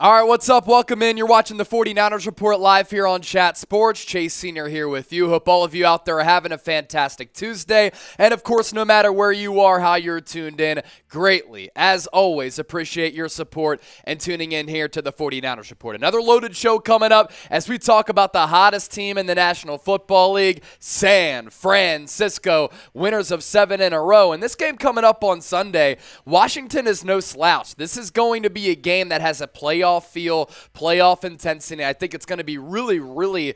All right, what's up? Welcome in. You're watching the 49ers Report live here on Chat Sports. Chase Sr. here with you. Hope all of you out there are having a fantastic Tuesday. And, of course, no matter where you are, how you're tuned in, greatly, as always, appreciate your support and tuning in here to the 49ers Report. Another loaded show coming up as we talk about the hottest team in the National Football League, San Francisco, winners of 7 in a row. And this game coming up on Sunday, Washington is no slouch. This is going to be a game that has a playoff feel, playoff intensity. I think it's going to be really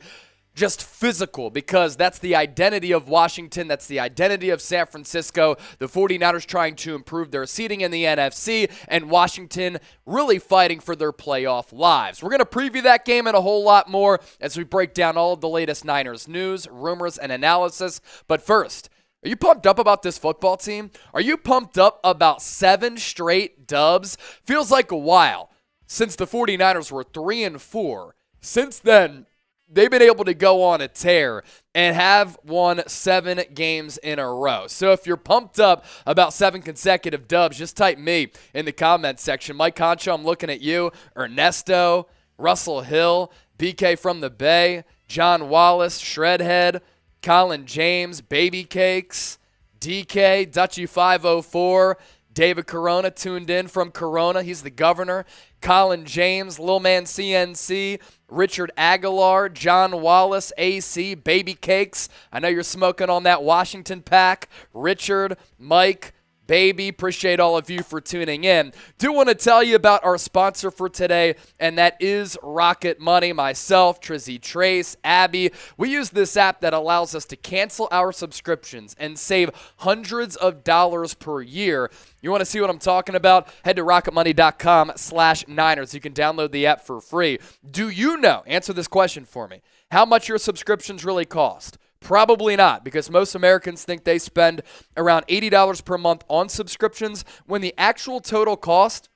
just physical because that's the identity of Washington. That's the identity of San Francisco. The 49ers trying to improve their seeding in the NFC, and Washington really fighting for their playoff lives. We're going to preview that game and a whole lot more as we break down all of the latest Niners news, rumors, and analysis. But first, are you pumped up about this football team? Are you pumped up about 7 straight dubs? Feels like a while since the 49ers were 3-4. Since then, they've been able to go on a tear and have won 7 games in a row. So if you're pumped up about 7 consecutive dubs, just type me in the comments section. Mike Concho, I'm looking at you. Ernesto, Russell Hill, BK from the Bay, John Wallace, Shredhead, Colin James, Baby Cakes, DK, Dutchy504, David Corona tuned in from Corona. He's the governor. Colin James, Lil Man CNC, Richard Aguilar, John Wallace, AC, Baby Cakes. I know you're smoking on that Washington pack. Richard, Mike, Baby, appreciate all of you for tuning in. Do want to tell you about our sponsor for today, and that is Rocket Money. Myself, Trizzy Trace, Abby. We use this app that allows us to cancel our subscriptions and save hundreds of dollars per year. You want to see what I'm talking about? Head to rocketmoney.com/Niners. You can download the app for free. Do you know, answer this question for me, how much your subscriptions really cost? Probably not, because most Americans think they spend around $80 per month on subscriptions when the actual total cost,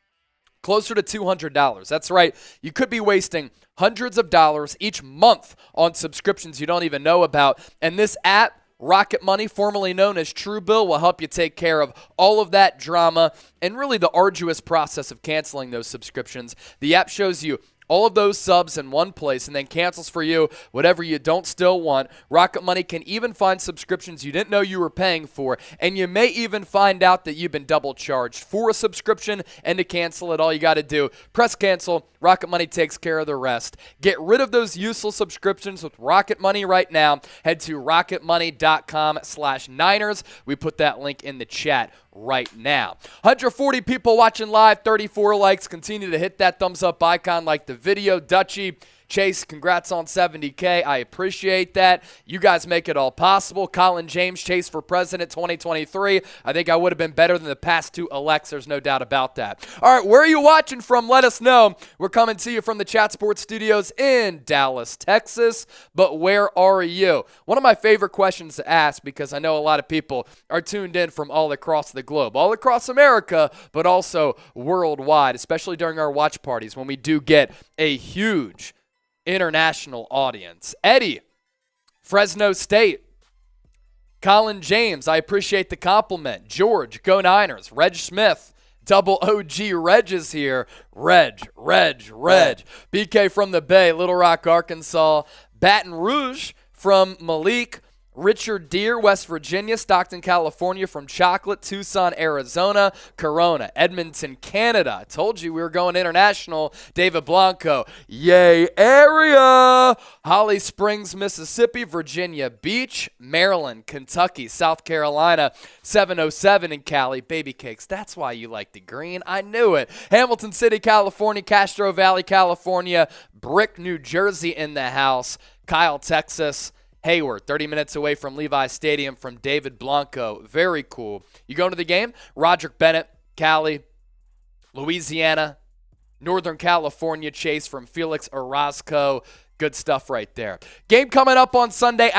closer to $200. That's right. You could be wasting hundreds of dollars each month on subscriptions you don't even know about. And this app, Rocket Money, formerly known as Truebill, will help you take care of all of that drama and really the arduous process of canceling those subscriptions. The app shows you all of those subs in one place and then cancels for you whatever you don't still want. Rocket Money can even find subscriptions you didn't know you were paying for, and you may even find out that you've been double charged for a subscription, and to cancel it, all you got to do, press cancel. Rocket Money takes care of the rest. Get rid of those useless subscriptions with Rocket Money right now. Head to rocketmoney.com/Niners. We put that link in the chat right now. 140 people watching live, 34 likes. Continue to hit that thumbs up icon, like the video. Dutchy, Chase, congrats on 70K. I appreciate that. You guys make it all possible. Colin James, Chase for President 2023. I think I would have been better than the past 2 elects. There's no doubt about that. All right, where are you watching from? Let us know. We're coming to you from the Chat Sports Studios in Dallas, Texas. But where are you? One of my favorite questions to ask, because I know a lot of people are tuned in from all across the globe, all across America, but also worldwide, especially during our watch parties when we do get a huge international audience. Eddie, Fresno State. Colin James, I appreciate the compliment. George, go Niners. Reg Smith, double OG Reg is here. Reg. BK from the Bay, Little Rock, Arkansas. Baton Rouge from Malik. Richard Deere, West Virginia. Stockton, California from Chocolate. Tucson, Arizona. Corona, Edmonton, Canada. I told you we were going international. David Blanco, yay area. Holly Springs, Mississippi. Virginia Beach. Maryland, Kentucky, South Carolina. 707 in Cali. Baby Cakes, that's why you like the green. I knew it. Hamilton City, California. Castro Valley, California. Brick, New Jersey in the house. Kyle, Texas. Hayward, 30 minutes away from Levi Stadium from David Blanco. Very cool. You going to the game? Roderick Bennett, Cali, Louisiana, Northern California. Chase from Felix Orozco. Good stuff right there. Game coming up on Saturday,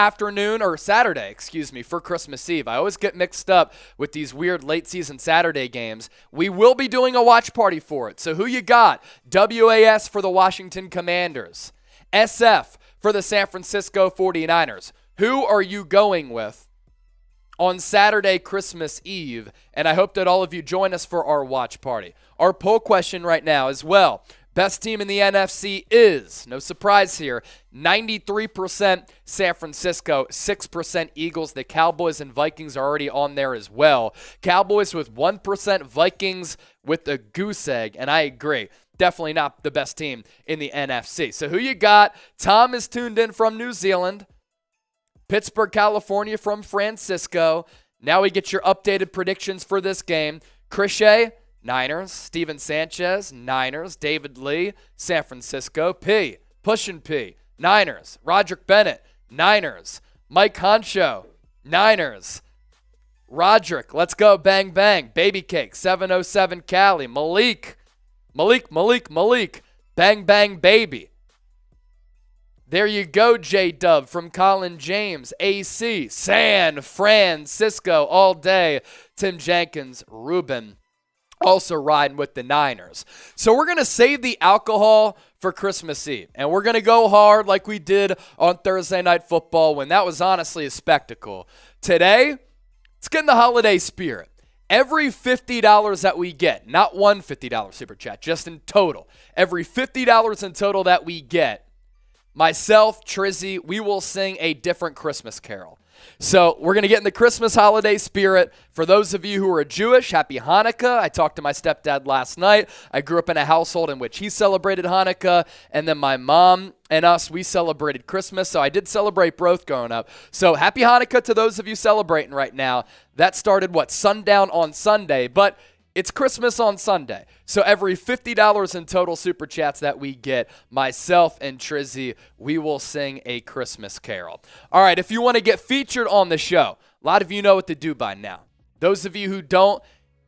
for Christmas Eve. I always get mixed up with these weird late season Saturday games. We will be doing a watch party for it. So who you got? WAS for the Washington Commanders. SF for the San Francisco 49ers. Who are you going with on Saturday, Christmas Eve? And I hope that all of you join us for our watch party. Our poll question right now as well. Best team in the NFC is, no surprise here, 93% San Francisco, 6% Eagles. The Cowboys and Vikings are already on there as well. Cowboys with 1%, Vikings with a goose egg, and I agree. Definitely not the best team in the NFC. So who you got? Tom is tuned in from New Zealand. Pittsburgh, California from Francisco. Now we get your updated predictions for this game. Krishay, Niners. Steven Sanchez, Niners. David Lee, San Francisco. P, Pushin' P, Niners. Roderick Bennett, Niners. Mike Honcho, Niners. Roderick, let's go, bang, bang. Baby Cake, 707 Cali. Malik, bang, bang, baby. There you go, J-Dub from Colin James. AC, San Francisco all day. Tim Jenkins, Ruben, also riding with the Niners. So we're going to save the alcohol for Christmas Eve. And we're going to go hard like we did on Thursday Night Football when that was honestly a spectacle. Today, let's get in the holiday spirit. Every $50 that we get, not one $50 super chat, just in total. Every $50 in total that we get, myself, Trizzy, we will sing a different Christmas carol. So we're going to get in the Christmas holiday spirit. For those of you who are Jewish, happy Hanukkah. I talked to my stepdad last night. I grew up in a household in which he celebrated Hanukkah, and then my mom and us, we celebrated Christmas. So I did celebrate both growing up. So happy Hanukkah to those of you celebrating right now. That started, sundown on Sunday, but it's Christmas on Sunday. So every $50 in total super chats that we get, myself and Trizzy, we will sing a Christmas carol. All right, if you want to get featured on the show, a lot of you know what to do by now. Those of you who don't,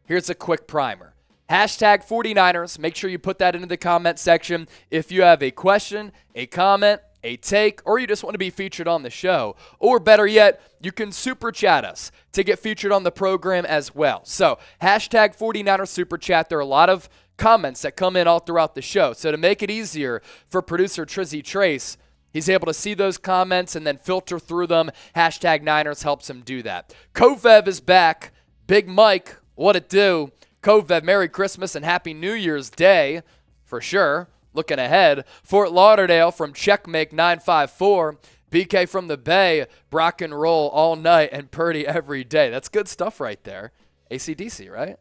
here's a quick primer. Hashtag 49ers. Make sure you put that into the comment section. If you have a question, a comment, a take, or you just want to be featured on the show, or better yet, you can super chat us to get featured on the program as well. So hashtag 49ers super chat. There are a lot of comments that come in all throughout the show. So to make it easier for producer Trizzy Trace, he's able to see those comments and then filter through them. Hashtag Niners helps him do that. Kovev is back. Big Mike, what it do? Kovev, Merry Christmas and Happy New Year's Day for sure. Looking ahead, Fort Lauderdale from Checkmate 954. BK from the Bay, Brock and roll all night and Purdy every day. That's good stuff right there. AC/DC, right?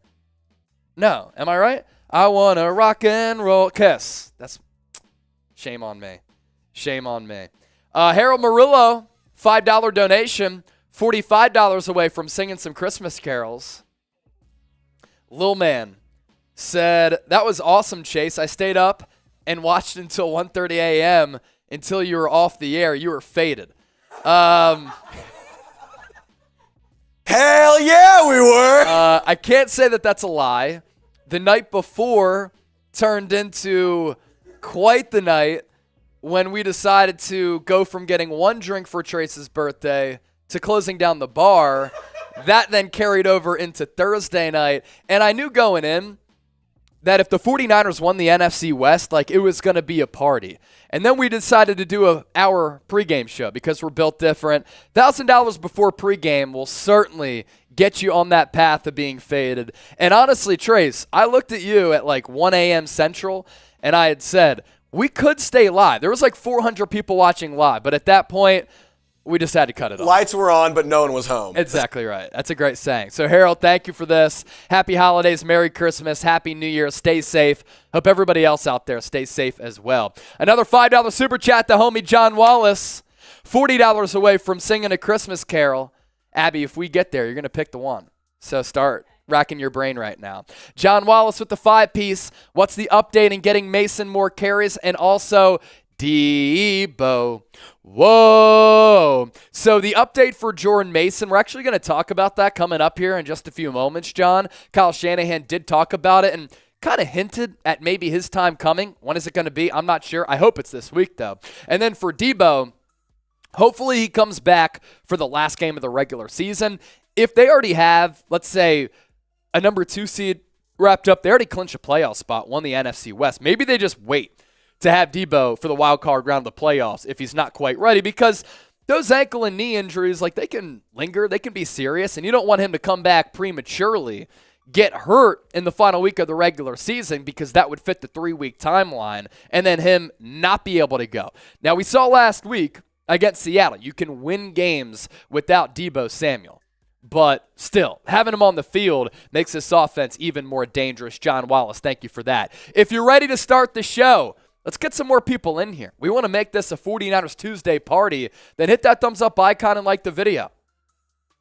No, am I right? I want to rock and roll. Kiss. That's shame on me. Shame on me. Harold Murillo, $5 donation, $45 away from singing some Christmas carols. Lil Man said, that was awesome, Chase. I stayed up and watched until 1:30 a.m. until you were off the air. You were faded. Hell yeah, we were. I can't say that that's a lie. The night before turned into quite the night when we decided to go from getting one drink for Trace's birthday to closing down the bar. That then carried over into Thursday night. And I knew going in that if the 49ers won the NFC West, it was going to be a party. And then we decided to do our pregame show because we're built different. $1,000 before pregame will certainly get you on that path of being faded. And honestly, Trace, I looked at you at 1 a.m. Central, and I had said, we could stay live. There was 400 people watching live, but at that point, we just had to cut it off. Lights were on, but no one was home. Exactly right. That's a great saying. So, Harold, thank you for this. Happy holidays, Merry Christmas, Happy New Year. Stay safe. Hope everybody else out there stays safe as well. Another $5 super chat to homie John Wallace. $40 away from singing a Christmas carol. Abby, if we get there, you're going to pick the one. So start racking your brain right now. John Wallace with the 5-piece. What's the update in getting Mason more carries? And also Debo. Whoa. So the update for Jordan Mason, we're actually going to talk about that coming up here in just a few moments, John. Kyle Shanahan did talk about it and kind of hinted at maybe his time coming. When is it going to be? I'm not sure. I hope it's this week, though. And then for Debo, hopefully he comes back for the last game of the regular season. If they already have, let's say, a number 2 seed wrapped up, they already clinched a playoff spot, won the NFC West. Maybe they just wait to have Debo for the wild card round of the playoffs if he's not quite ready, because those ankle and knee injuries, they can linger, they can be serious, and you don't want him to come back prematurely get hurt in the final week of the regular season because that would fit the 3-week timeline, and then him not be able to go. Now, we saw last week against Seattle, you can win games without Deebo Samuel. But still, having him on the field makes this offense even more dangerous. John Wallace, thank you for that. If you're ready to start the show, let's get some more people in here. We want to make this a 49ers Tuesday party. Then hit that thumbs up icon and like the video.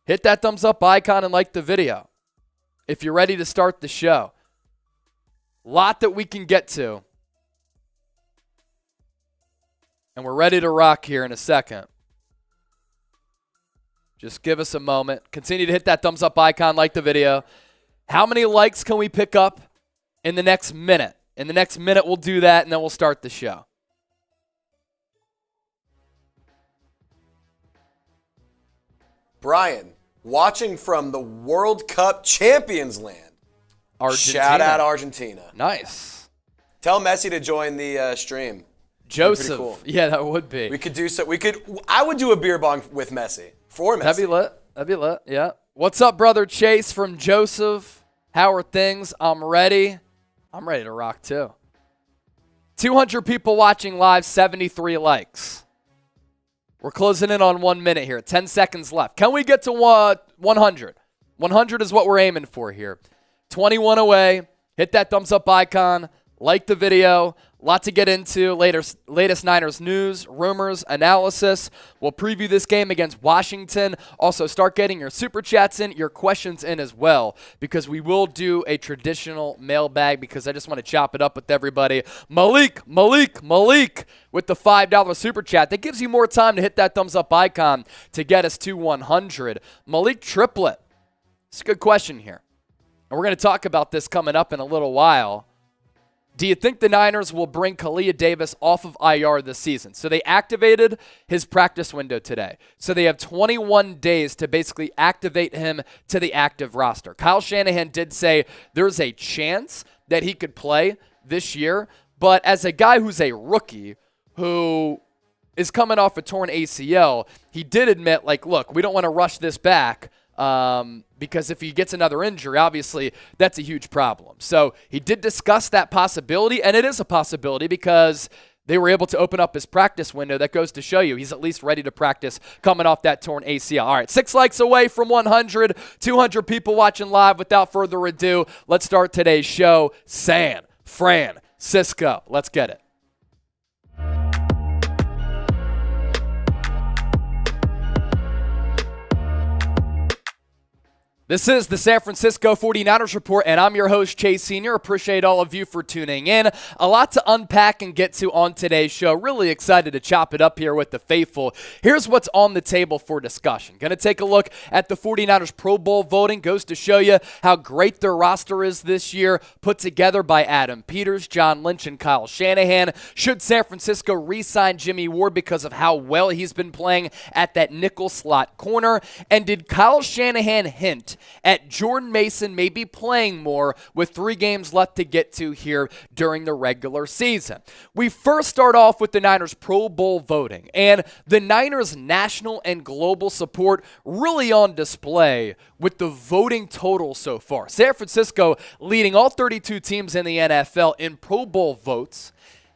Hit that thumbs up icon and like the video if you're ready to start the show. Lot that we can get to. And we're ready to rock here in a second. Just give us a moment. Continue to hit that thumbs up icon, like the video. How many likes can we pick up in the next minute? In the next minute, we'll do that, and then we'll start the show. Brian, watching from the World Cup champions land. Argentina. Shout out Argentina. Nice. Tell Messi to join the stream. Joseph. Cool. Yeah, that would be. We could do so. I would do a beer bong with Messi. For Messi. That'd be lit. Yeah. What's up, brother Chase from Joseph? How are things? I'm ready. I'm ready to rock too. 200 people watching live, 73 likes. We're closing in on 1 minute here. 10 seconds left. Can we get to 100? 100 is what we're aiming for here. 21 away. Hit that thumbs up icon. Like the video. Lot to get into. Latest Niners news, rumors, analysis. We'll preview this game against Washington. Also, start getting your super chats in, your questions in as well, because we will do a traditional mailbag because I just want to chop it up with everybody. Malik with the $5 super chat. That gives you more time to hit that thumbs up icon to get us to 100. Malik Triplet. It's a good question here. And we're going to talk about this coming up in a little while. Do you think the Niners will bring Kalia Davis off of IR this season? So they activated his practice window today. So they have 21 days to basically activate him to the active roster. Kyle Shanahan did say there's a chance that he could play this year. But as a guy who's a rookie who is coming off a torn ACL, he did admit, like, look, we don't want to rush this back. Because if he gets another injury, obviously that's a huge problem. So he did discuss that possibility, and it is a possibility because they were able to open up his practice window. That goes to show you he's at least ready to practice coming off that torn ACL. All right, 6 likes away from 100, 200 people watching live. Without further ado, let's start today's show. San Francisco. Let's get it. This is the San Francisco 49ers Report, and I'm your host, Chase Sr. Appreciate all of you for tuning in. A lot to unpack and get to on today's show. Really excited to chop it up here with the faithful. Here's what's on the table for discussion. Going to take a look at the 49ers Pro Bowl voting. Goes to show you how great their roster is this year, put together by Adam Peters, John Lynch, and Kyle Shanahan. Should San Francisco re-sign Jimmie Ward because of how well he's been playing at that nickel slot corner? And did Kyle Shanahan hint at Jordan Mason maybe playing more with 3 games left to get to here during the regular season? We first start off with the Niners Pro Bowl voting, and the Niners' national and global support really on display with the voting total so far. San Francisco leading all 32 teams in the NFL in Pro Bowl votes,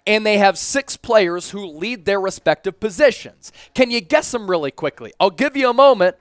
and they have 6 players who lead their respective positions. Can you guess them really quickly? I'll give you a moment,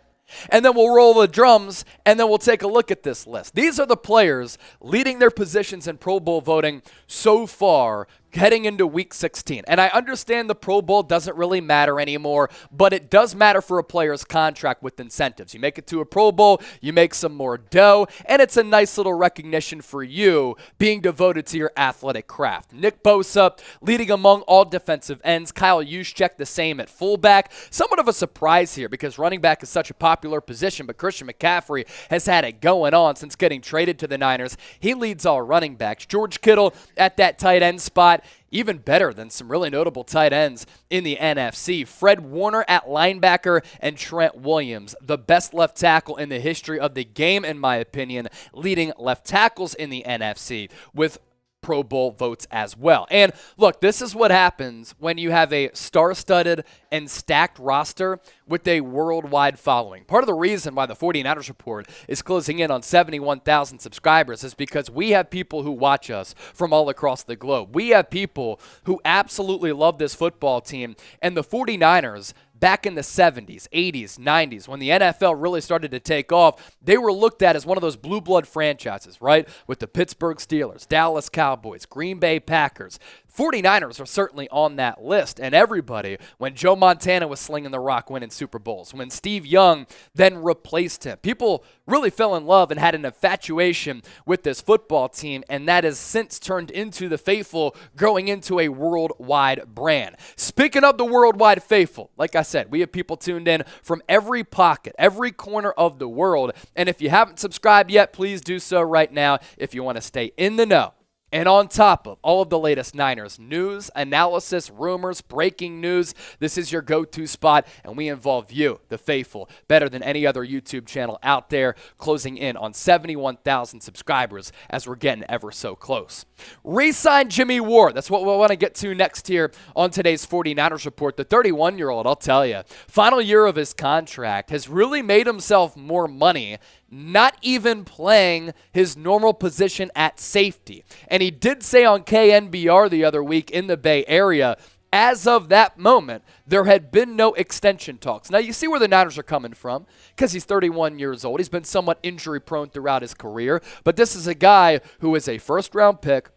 and then we'll roll the drums, and then we'll take a look at this list. These are the players leading their positions in Pro Bowl voting so far heading into Week 16. And I understand the Pro Bowl doesn't really matter anymore, but it does matter for a player's contract with incentives. You make it to a Pro Bowl, you make some more dough, and it's a nice little recognition for you being devoted to your athletic craft. Nick Bosa leading among all defensive ends. Kyle Juszczyk the same at fullback. Somewhat of a surprise here because running back is such a popular position, but Christian McCaffrey has had it going on since getting traded to the Niners. He leads all running backs. George Kittle at that tight end spot. Even better than some really notable tight ends in the NFC. Fred Warner at linebacker and Trent Williams, the best left tackle in the history of the game, in my opinion, leading left tackles in the NFC, with Pro Bowl votes as well. And look, this is what happens when you have a star-studded and stacked roster with a worldwide following. Part of the reason why the 49ers Report is closing in on 71,000 subscribers is because we have people who watch us from all across the globe. We have people who absolutely love this football team, and the 49ers back in the 70s, 80s, 90s, when the NFL really started to take off, they were looked at as one of those blue blood franchises, right? With the Pittsburgh Steelers, Dallas Cowboys, Green Bay Packers. 49ers are certainly on that list, and everybody, when Joe Montana was slinging the rock winning Super Bowls, when Steve Young then replaced him, people really fell in love and had an infatuation with this football team, and that has since turned into the faithful growing into a worldwide brand. Speaking of the worldwide faithful, like I said, we have people tuned in from every pocket, every corner of the world, and if you haven't subscribed yet, please do so right now if you want to stay in the know. And on top of all of the latest Niners news, analysis, rumors, breaking news, this is your go-to spot, and we involve you, the faithful, better than any other YouTube channel out there, closing in on 71,000 subscribers as we're getting ever so close. Re-sign Jimmie Ward. That's what we want to get to next here on today's 49ers Report. The 31-year-old, I'll tell you, final year of his contract has really made himself more money, not even playing his normal position at safety. And he did say on KNBR the other week in the Bay Area, as of that moment, there had been no extension talks. Now, you see where the Niners are coming from because he's 31 years old. He's been somewhat injury-prone throughout his career. But this is a guy who is a first-round pick,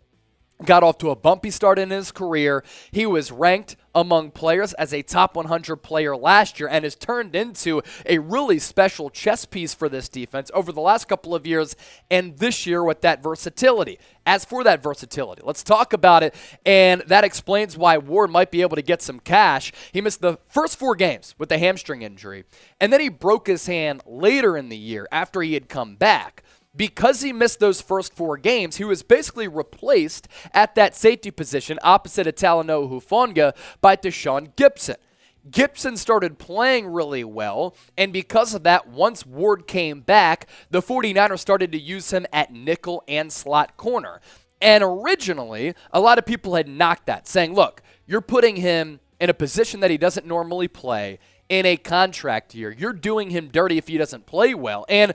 got off to a bumpy start in his career. He was ranked among players as a top 100 player last year and has turned into a really special chess piece for this defense over the last couple of years and this year with that versatility. As for that versatility, let's talk about it, and that explains why Ward might be able to get some cash. He missed the first 4 games with a hamstring injury, and then he broke his hand later in the year after he had come back. Because he missed those first 4 games, he was basically replaced at that safety position opposite of Talanoa Hufanga by Tashaun Gipson. Gipson started playing really well, and because of that, once Ward came back, the 49ers started to use him at nickel and slot corner. And originally, a lot of people had knocked that, saying, look, you're putting him in a position that he doesn't normally play in a contract year. You're doing him dirty if he doesn't play well. And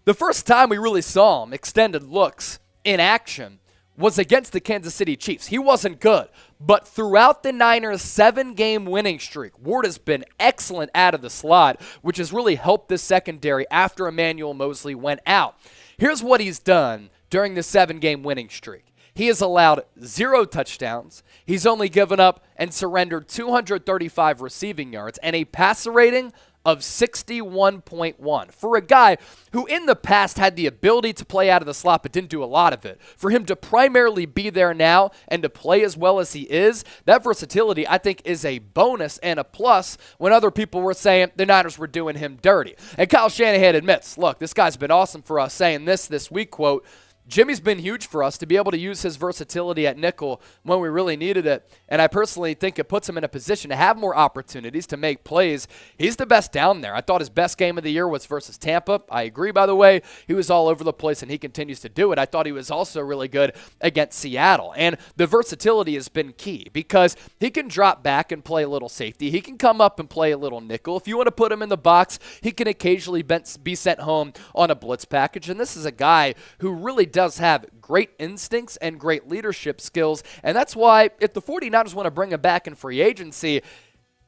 the first time we really saw him extended looks in action was against the Kansas City Chiefs. He wasn't good, but throughout the Niners' 7-game winning streak, Ward has been excellent out of the slot, which has really helped this secondary after Emmanuel Mosley went out. Here's what he's done during the 7-game winning streak. He has allowed 0 touchdowns. He's only given up and surrendered 235 receiving yards and a passer rating of 61.1. For a guy who in the past had the ability to play out of the slot but didn't do a lot of it, for him to primarily be there now and to play as well as he is, that versatility I think is a bonus and a plus when other people were saying the Niners were doing him dirty. And Kyle Shanahan admits, look, this guy's been awesome for us, saying this week, quote, Jimmie's been huge for us to be able to use his versatility at nickel when we really needed it, and I personally think it puts him in a position to have more opportunities to make plays. He's the best down there. I thought his best game of the year was versus Tampa. I agree, by the way. He was all over the place, and he continues to do it. I thought he was also really good against Seattle, and the versatility has been key because he can drop back and play a little safety. He can come up and play a little nickel. If you want to put him in the box, he can occasionally be sent home on a blitz package, and this is a guy who really does have great instincts and great leadership skills, and that's why if the 49ers want to bring him back in free agency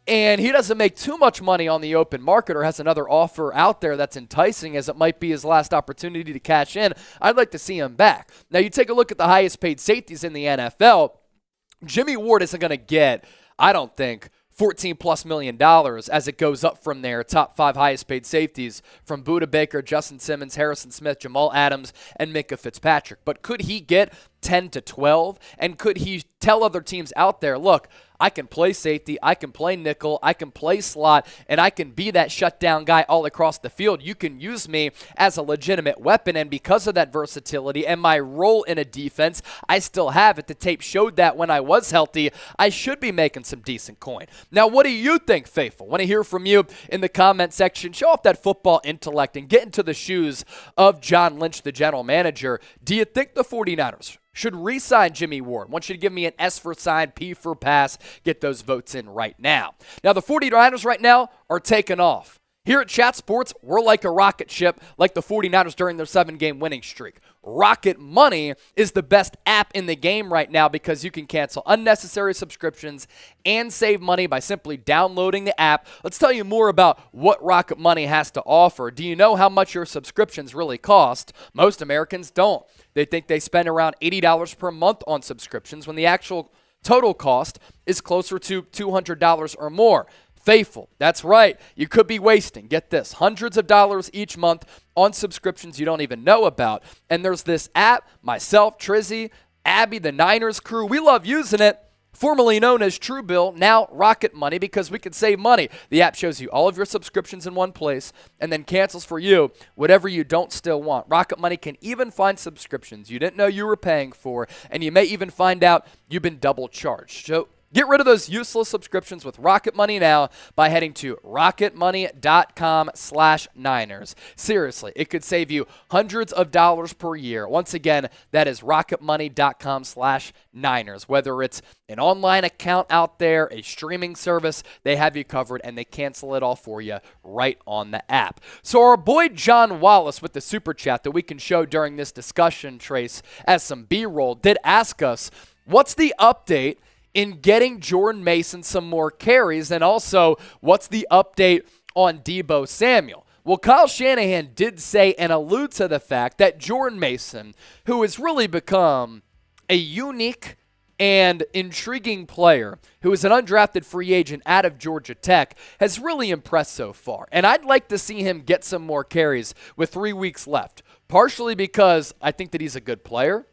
and he doesn't make too much money on the open market or has another offer out there that's enticing as it might be his last opportunity to cash in, I'd like to see him back. Now, you take a look at the highest paid safeties in the NFL, Jimmie Ward isn't going to get, I don't think, $14+ million as it goes up from there. Top 5 highest paid safeties from Budda Baker, Justin Simmons, Harrison Smith, Jamal Adams, and Minkah Fitzpatrick. But could he get 10 to 12? And could he tell other teams out there, look, I can play safety, I can play nickel, I can play slot, and I can be that shutdown guy all across the field. You can use me as a legitimate weapon, and because of that versatility and my role in a defense, I still have it. The tape showed that when I was healthy, I should be making some decent coin. Now, what do you think, Faithful? Want to hear from you in the comment section. Show off that football intellect and get into the shoes of John Lynch, the general manager. Do you think the 49ers should re-sign Jimmie Ward. I want you to give me an S for sign, P for pass. Get those votes in right now. Now, the 49ers right now are taking off. Here at Chat Sports, we're like a rocket ship, like the 49ers during their 7-game winning streak. Rocket Money is the best app in the game right now because you can cancel unnecessary subscriptions and save money by simply downloading the app. Let's tell you more about what Rocket Money has to offer. Do you know how much your subscriptions really cost? Most Americans don't. They think they spend around $80 per month on subscriptions when the actual total cost is closer to $200 or more. Faithful. That's right. You could be wasting, get this, hundreds of dollars each month on subscriptions you don't even know about. And there's this app, myself, Trizzy, Abby, the Niners crew, we love using it. Formerly known as Truebill, now Rocket Money, because we can save money. The app shows you all of your subscriptions in one place and then cancels for you whatever you don't still want. Rocket Money can even find subscriptions you didn't know you were paying for, and you may even find out you've been double charged. So get rid of those useless subscriptions with Rocket Money now by heading to rocketmoney.com/Niners. Seriously, it could save you hundreds of dollars per year. Once again, that is rocketmoney.com/Niners. Whether it's an online account out there, a streaming service, they have you covered and they cancel it all for you right on the app. So our boy John Wallace with the super chat that we can show during this discussion, Trace, as some B-roll, did ask us, what's the update in getting Jordan Mason some more carries, and also what's the update on Deebo Samuel? Well, Kyle Shanahan did say and allude to the fact that Jordan Mason, who has really become a unique and intriguing player, who is an undrafted free agent out of Georgia Tech, has really impressed so far. And I'd like to see him get some more carries with 3 weeks left, partially because I think that he's a good player.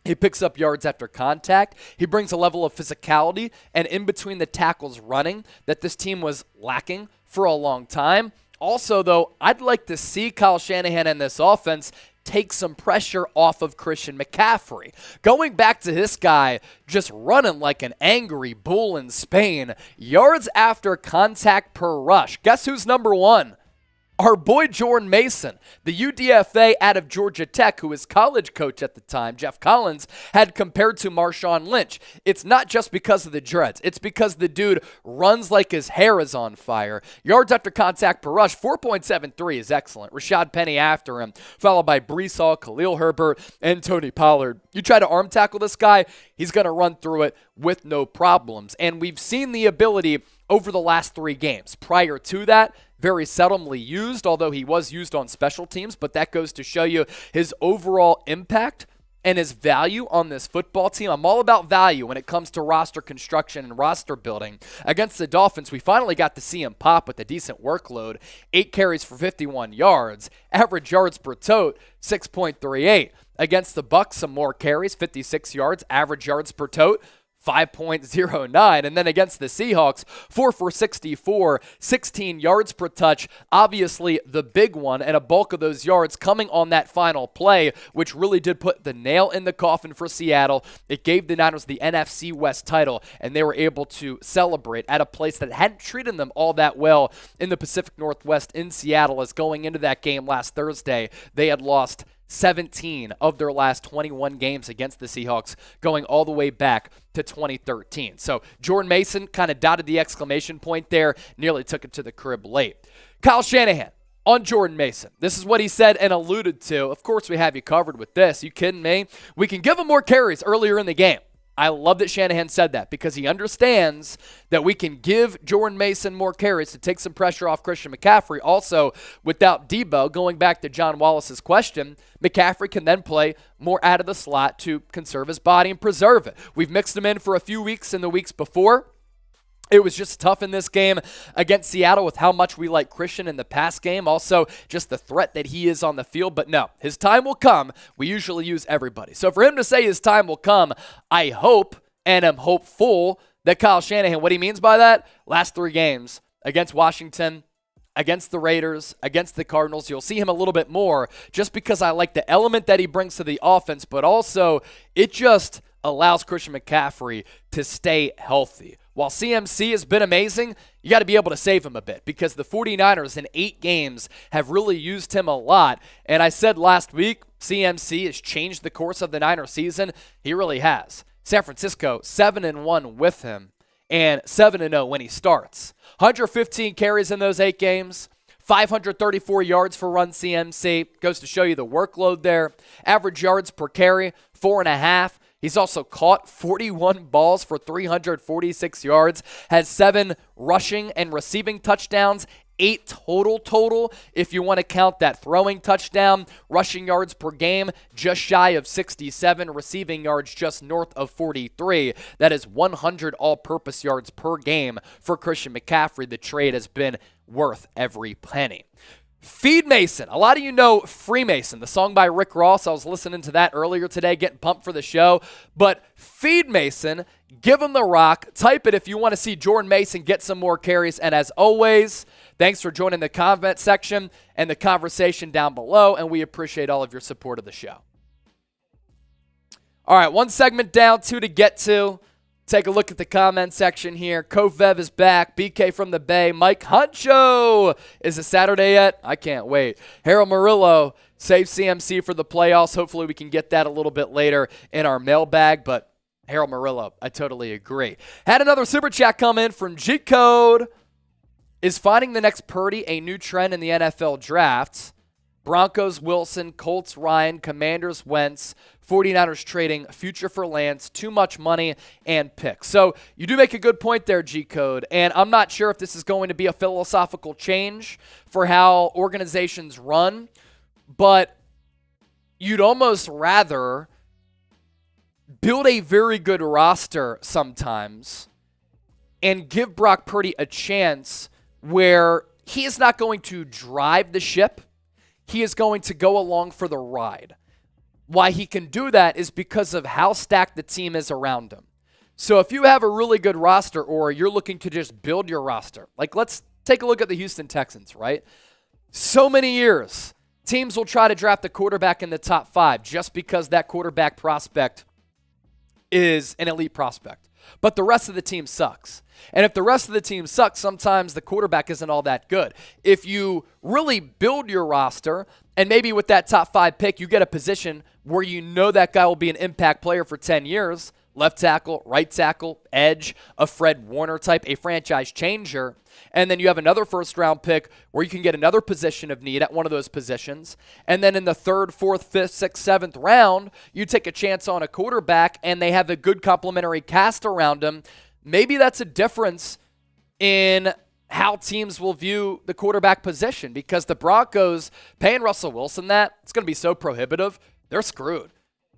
He picks up yards after contact. He brings a level of physicality and in between the tackles running that this team was lacking for a long time. Also, though, I'd like to see Kyle Shanahan and this offense take some pressure off of Christian McCaffrey. Going back to this guy just running like an angry bull in Spain. Yards after contact per rush. Guess who's number one? Our boy Jordan Mason, the UDFA out of Georgia Tech, who was college coach at the time, Jeff Collins, had compared to Marshawn Lynch. It's not just because of the dreads. It's because the dude runs like his hair is on fire. Yards after contact per rush, 4.73 is excellent. Rashad Penny after him, followed by Breece Hall, Khalil Herbert, and Tony Pollard. You try to arm tackle this guy, he's going to run through it with no problems. And we've seen the ability over the last 3 games. Prior to that, very seldomly used, although he was used on special teams, but that goes to show you his overall impact and his value on this football team. I'm all about value when it comes to roster construction and roster building. Against the Dolphins, we finally got to see him pop with a decent workload. 8 carries for 51 yards. Average yards per tote, 6.38. Against the Bucs, some more carries, 56 yards. Average yards per tote, 5.09. And then against the Seahawks, 4 for 64, 16 yards per touch. Obviously the big one, and a bulk of those yards coming on that final play, which really did put the nail in the coffin for Seattle. It gave the Niners the NFC West title, and they were able to celebrate at a place that hadn't treated them all that well in the Pacific Northwest in Seattle, as going into that game last Thursday, they had lost 17 of their last 21 games against the Seahawks, going all the way back to 2013. So Jordan Mason kind of dotted the exclamation point there, nearly took it to the crib late. Kyle Shanahan on Jordan Mason. This is what he said and alluded to. Of course, we have you covered with this. You kidding me? We can give him more carries earlier in the game. I love that Shanahan said that because he understands that we can give Jordan Mason more carries to take some pressure off Christian McCaffrey. Also, without Deebo, going back to John Wallace's question, McCaffrey can then play more out of the slot to conserve his body and preserve it. We've mixed him in for a few weeks in the weeks before. It was just tough in this game against Seattle with how much we like Christian in the past game. Also, just the threat that he is on the field. But no, his time will come. We usually use everybody. So for him to say his time will come, I hope and am hopeful that Kyle Shanahan, what he means by that, last 3 games against Washington, against the Raiders, against the Cardinals, you'll see him a little bit more just because I like the element that he brings to the offense, but also it just allows Christian McCaffrey to stay healthy. While CMC has been amazing, you got to be able to save him a bit because the 49ers in 8 games have really used him a lot. And I said last week, CMC has changed the course of the Niner season. He really has. San Francisco, 7-1 with him and 7-0 when he starts. 115 carries in those 8 games. 534 yards for run CMC. Goes to show you the workload there. Average yards per carry, 4.5. He's also caught 41 balls for 346 yards. Has 7 rushing and receiving touchdowns. 8 total if you want to count that throwing touchdown. Rushing yards per game, just shy of 67. Receiving yards just north of 43. That is 100 all-purpose yards per game for Christian McCaffrey. The trade has been worth every penny. Feed Mason. A lot of you know Freemason, the song by Rick Ross. I was listening to that earlier today, getting pumped for the show. But Feed Mason, give him the rock. Type it if you want to see Jordan Mason get some more carries. And as always, thanks for joining the comment section and the conversation down below. And we appreciate all of your support of the show. All right, one segment down, 2 to get to. Take a look at the comment section here. Kovev is back. BK from the Bay. Mike Huncho. Is it Saturday yet? I can't wait. Harold Murillo saves CMC for the playoffs. Hopefully we can get that a little bit later in our mailbag. But Harold Murillo, I totally agree. Had another super chat come in from G-Code. Is finding the next Purdy a new trend in the NFL drafts? Broncos, Wilson, Colts, Ryan, Commanders, Wentz, 49ers trading future for Lance, too much money, and picks. So you do make a good point there, G-Code, and I'm not sure if this is going to be a philosophical change for how organizations run, but you'd almost rather build a very good roster sometimes and give Brock Purdy a chance where he is not going to drive the ship. He is going to go along for the ride. Why he can do that is because of how stacked the team is around him. So if you have a really good roster or you're looking to just build your roster, like let's take a look at the Houston Texans, right? So many years, teams will try to draft a quarterback in the top 5 just because that quarterback prospect is an elite prospect. But the rest of the team sucks. And if the rest of the team sucks, sometimes the quarterback isn't all that good. If you really build your roster, and maybe with that top 5 pick, you get a position where you know that guy will be an impact player for 10 years, left tackle, right tackle, edge, a Fred Warner type, a franchise changer, and then you have another first-round pick where you can get another position of need at one of those positions, and then in the 3rd, 4th, 5th, 6th, 7th round, you take a chance on a quarterback, and they have a good complementary cast around them. Maybe that's a difference in how teams will view the quarterback position, because the Broncos paying Russell Wilson that, it's going to be so prohibitive, they're screwed.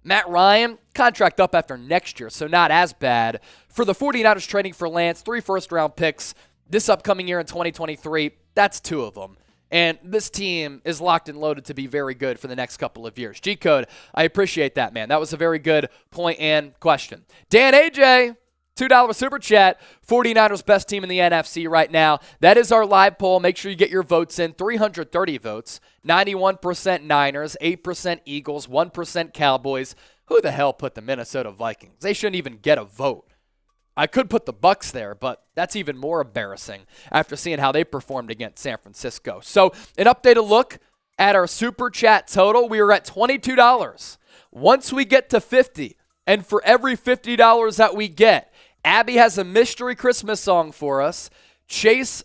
Matt Ryan, contract up after next year, so not as bad. For the 49ers trading for Lance, 3 first-round picks this upcoming year in 2023, that's 2 of them. And this team is locked and loaded to be very good for the next couple of years. G-Code, I appreciate that, man. That was a very good point and question. Dan AJ, $2 super chat. 49ers best team in the NFC right now. That is our live poll. Make sure you get your votes in. 330 votes. 91% Niners, 8% Eagles, 1% Cowboys. Who the hell put the Minnesota Vikings? They shouldn't even get a vote. I could put the Bucks there, but that's even more embarrassing after seeing how they performed against San Francisco. So an updated look at our super chat total. We are at $22. Once we get to 50, and for every $50 that we get, Abby has a mystery Christmas song for us. Trace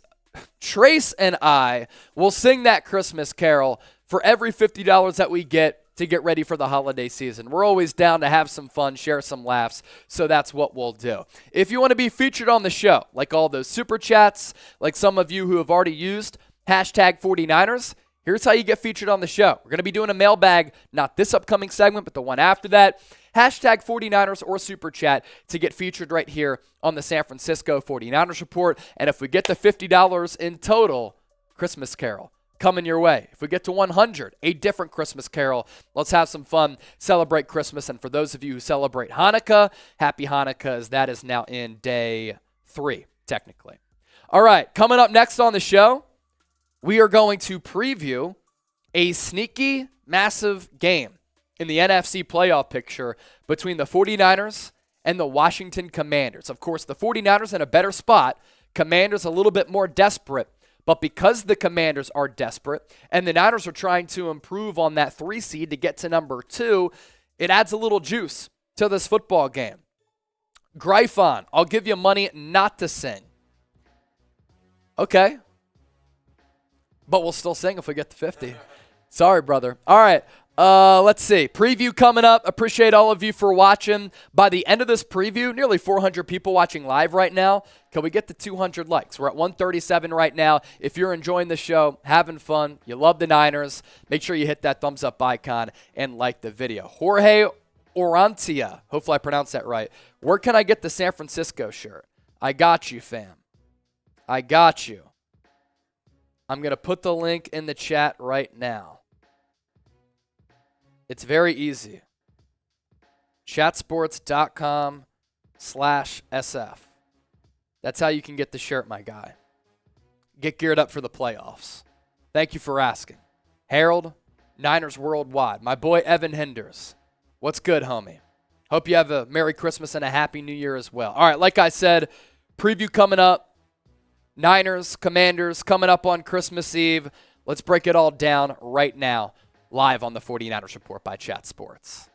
and I will sing that Christmas carol for every $50 that we get to get ready for the holiday season. We're always down to have some fun, share some laughs, so that's what we'll do. If you want to be featured on the show, like all those super chats, like some of you who have already used hashtag 49ers, here's how you get featured on the show. We're going to be doing a mailbag, not this upcoming segment, but the one after that. Hashtag 49ers or super chat to get featured right here on the San Francisco 49ers Report. And if we get to $50 in total, Christmas carol coming your way. If we get to 100, a different Christmas carol. Let's have some fun, celebrate Christmas. And for those of you who celebrate Hanukkah, happy Hanukkah, as that is now in day 3, technically. All right, coming up next on the show, we are going to preview a sneaky, massive game in the NFC playoff picture between the 49ers and the Washington Commanders. Of course, the 49ers in a better spot, Commanders a little bit more desperate. But because the Commanders are desperate and the Niners are trying to improve on that 3 seed to get to number 2, it adds a little juice to this football game. Gryphon, I'll give you money not to sing. Okay. But we'll still sing if we get to 50. Sorry, brother. All right. Let's see. Preview coming up. Appreciate all of you for watching. By the end of this preview, nearly 400 people watching live right now. Can we get to 200 likes? We're at 137 right now. If you're enjoying the show, having fun, you love the Niners, make sure you hit that thumbs up icon and like the video. Jorge Orantia, hopefully I pronounced that right. Where can I get the San Francisco shirt? I got you, fam. I got you. I'm going to put the link in the chat right now. It's very easy. Chatsports.com/SF. That's how you can get the shirt, my guy. Get geared up for the playoffs. Thank you for asking. Harold, Niners Worldwide. My boy Evan Henders. What's good, homie? Hope you have a Merry Christmas and a Happy New Year as well. All right, like I said, preview coming up. Niners, Commanders coming up on Christmas Eve. Let's break it all down right now, live on the 49ers Report by Chat Sports.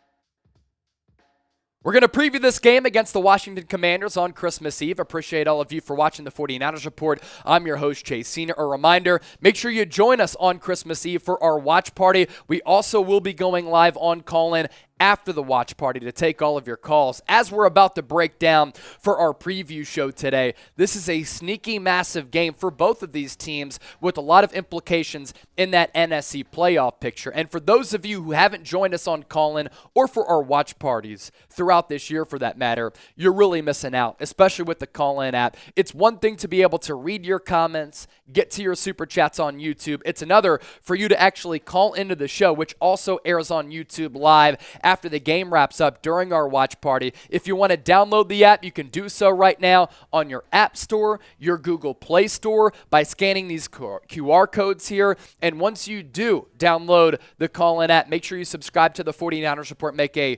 We're going to preview this game against the Washington Commanders on Christmas Eve. Appreciate all of you for watching the 49ers Report. I'm your host, Chase Senior. A reminder, make sure you join us on Christmas Eve for our watch party. We also will be going live on call-in after the watch party to take all of your calls. As we're about to break down for our preview show today, this is a sneaky, massive game for both of these teams with a lot of implications in that NFC playoff picture. And for those of you who haven't joined us on call-in or for our watch parties throughout this year for that matter, you're really missing out, especially with the call-in app. It's one thing to be able to read your comments, get to your super chats on YouTube. It's another for you to actually call into the show, which also airs on YouTube live after the game wraps up during our watch party. If you want to download the app, you can do so right now on your App Store, your Google Play Store by scanning these QR codes here. And once you do download the call-in app, make sure you subscribe to the 49ers Report, make a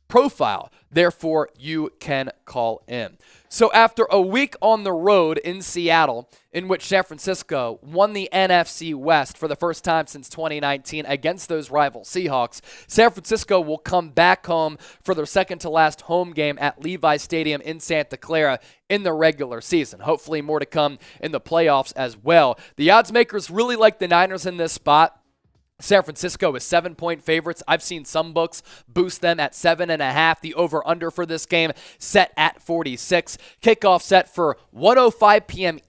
profile. Therefore, you can call in. So after a week on the road in Seattle, in which San Francisco won the NFC West for the first time since 2019 against those rival Seahawks, San Francisco will come back home for their second-to-last home game at Levi Stadium in Santa Clara in the regular season. Hopefully more to come in the playoffs as well. The odds makers really like the Niners in this spot. San Francisco is 7-point favorites. I've seen some books boost them at 7.5. The over-under for this game set at 46. Kickoff set for 1:05 p.m.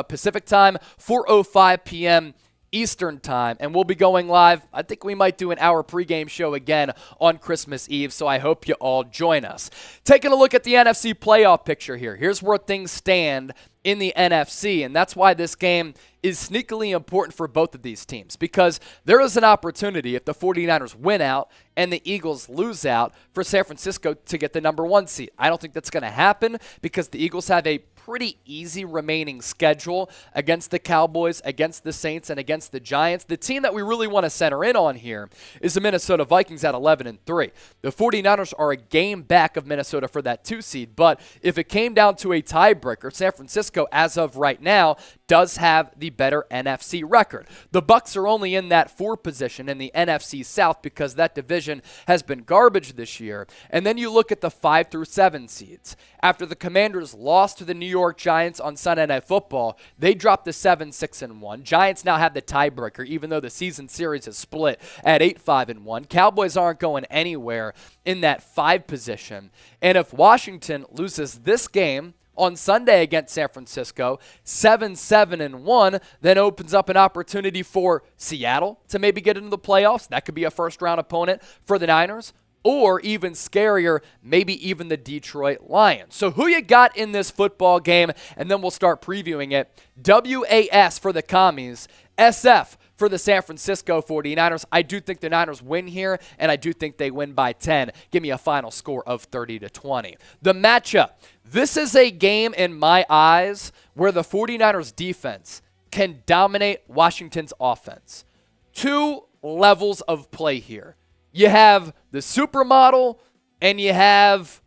Pacific time, 4:05 p.m. Eastern time, and we'll be going live. I think we might do an hour pregame show again on Christmas Eve, so I hope you all join us. Taking a look at the NFC playoff picture here. Here's where things stand in the NFC, and that's why this game is sneakily important for both of these teams, because there is an opportunity if the 49ers win out and the Eagles lose out for San Francisco to get the number 1 seed. I don't think that's going to happen because the Eagles have a pretty easy remaining schedule against the Cowboys, against the Saints, and against the Giants. The team that we really want to center in on here is the Minnesota Vikings at 11-3. The 49ers are a game back of Minnesota for that 2 seed, but if it came down to a tiebreaker, San Francisco, as of right now, does have the better NFC record. The Bucs are only in that 4 position in the NFC South because that division has been garbage this year. And then you look at the 5 through 7 seeds. After the Commanders lost to the New York Giants on Sunday Night Football, they dropped to 7-6-1. Giants now have the tiebreaker, even though the season series is split at 8-5-1. Cowboys aren't going anywhere in that 5 position. And if Washington loses this game on Sunday against San Francisco, 7-7-1, then opens up an opportunity for Seattle to maybe get into the playoffs. That could be a first-round opponent for the Niners. Or even scarier, maybe even the Detroit Lions. So who you got in this football game? And then we'll start previewing it. WAS for the Commies. SF for the San Francisco 49ers. I do think the Niners win here, and I do think they win by 10. Give me a final score of 30-20. The matchup. This is a game in my eyes where the 49ers defense can dominate Washington's offense. 2 levels of play here. You have the supermodel and you have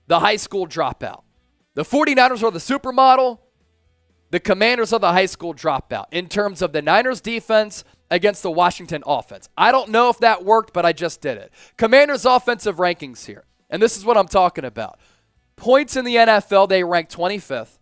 the high school dropout. The 49ers are the supermodel. The Commanders are the high school dropout in terms of the Niners defense against the Washington offense. I don't know if that worked, but I just did it. Commanders offensive rankings here, and this is what I'm talking about. Points in the NFL, they rank 25th.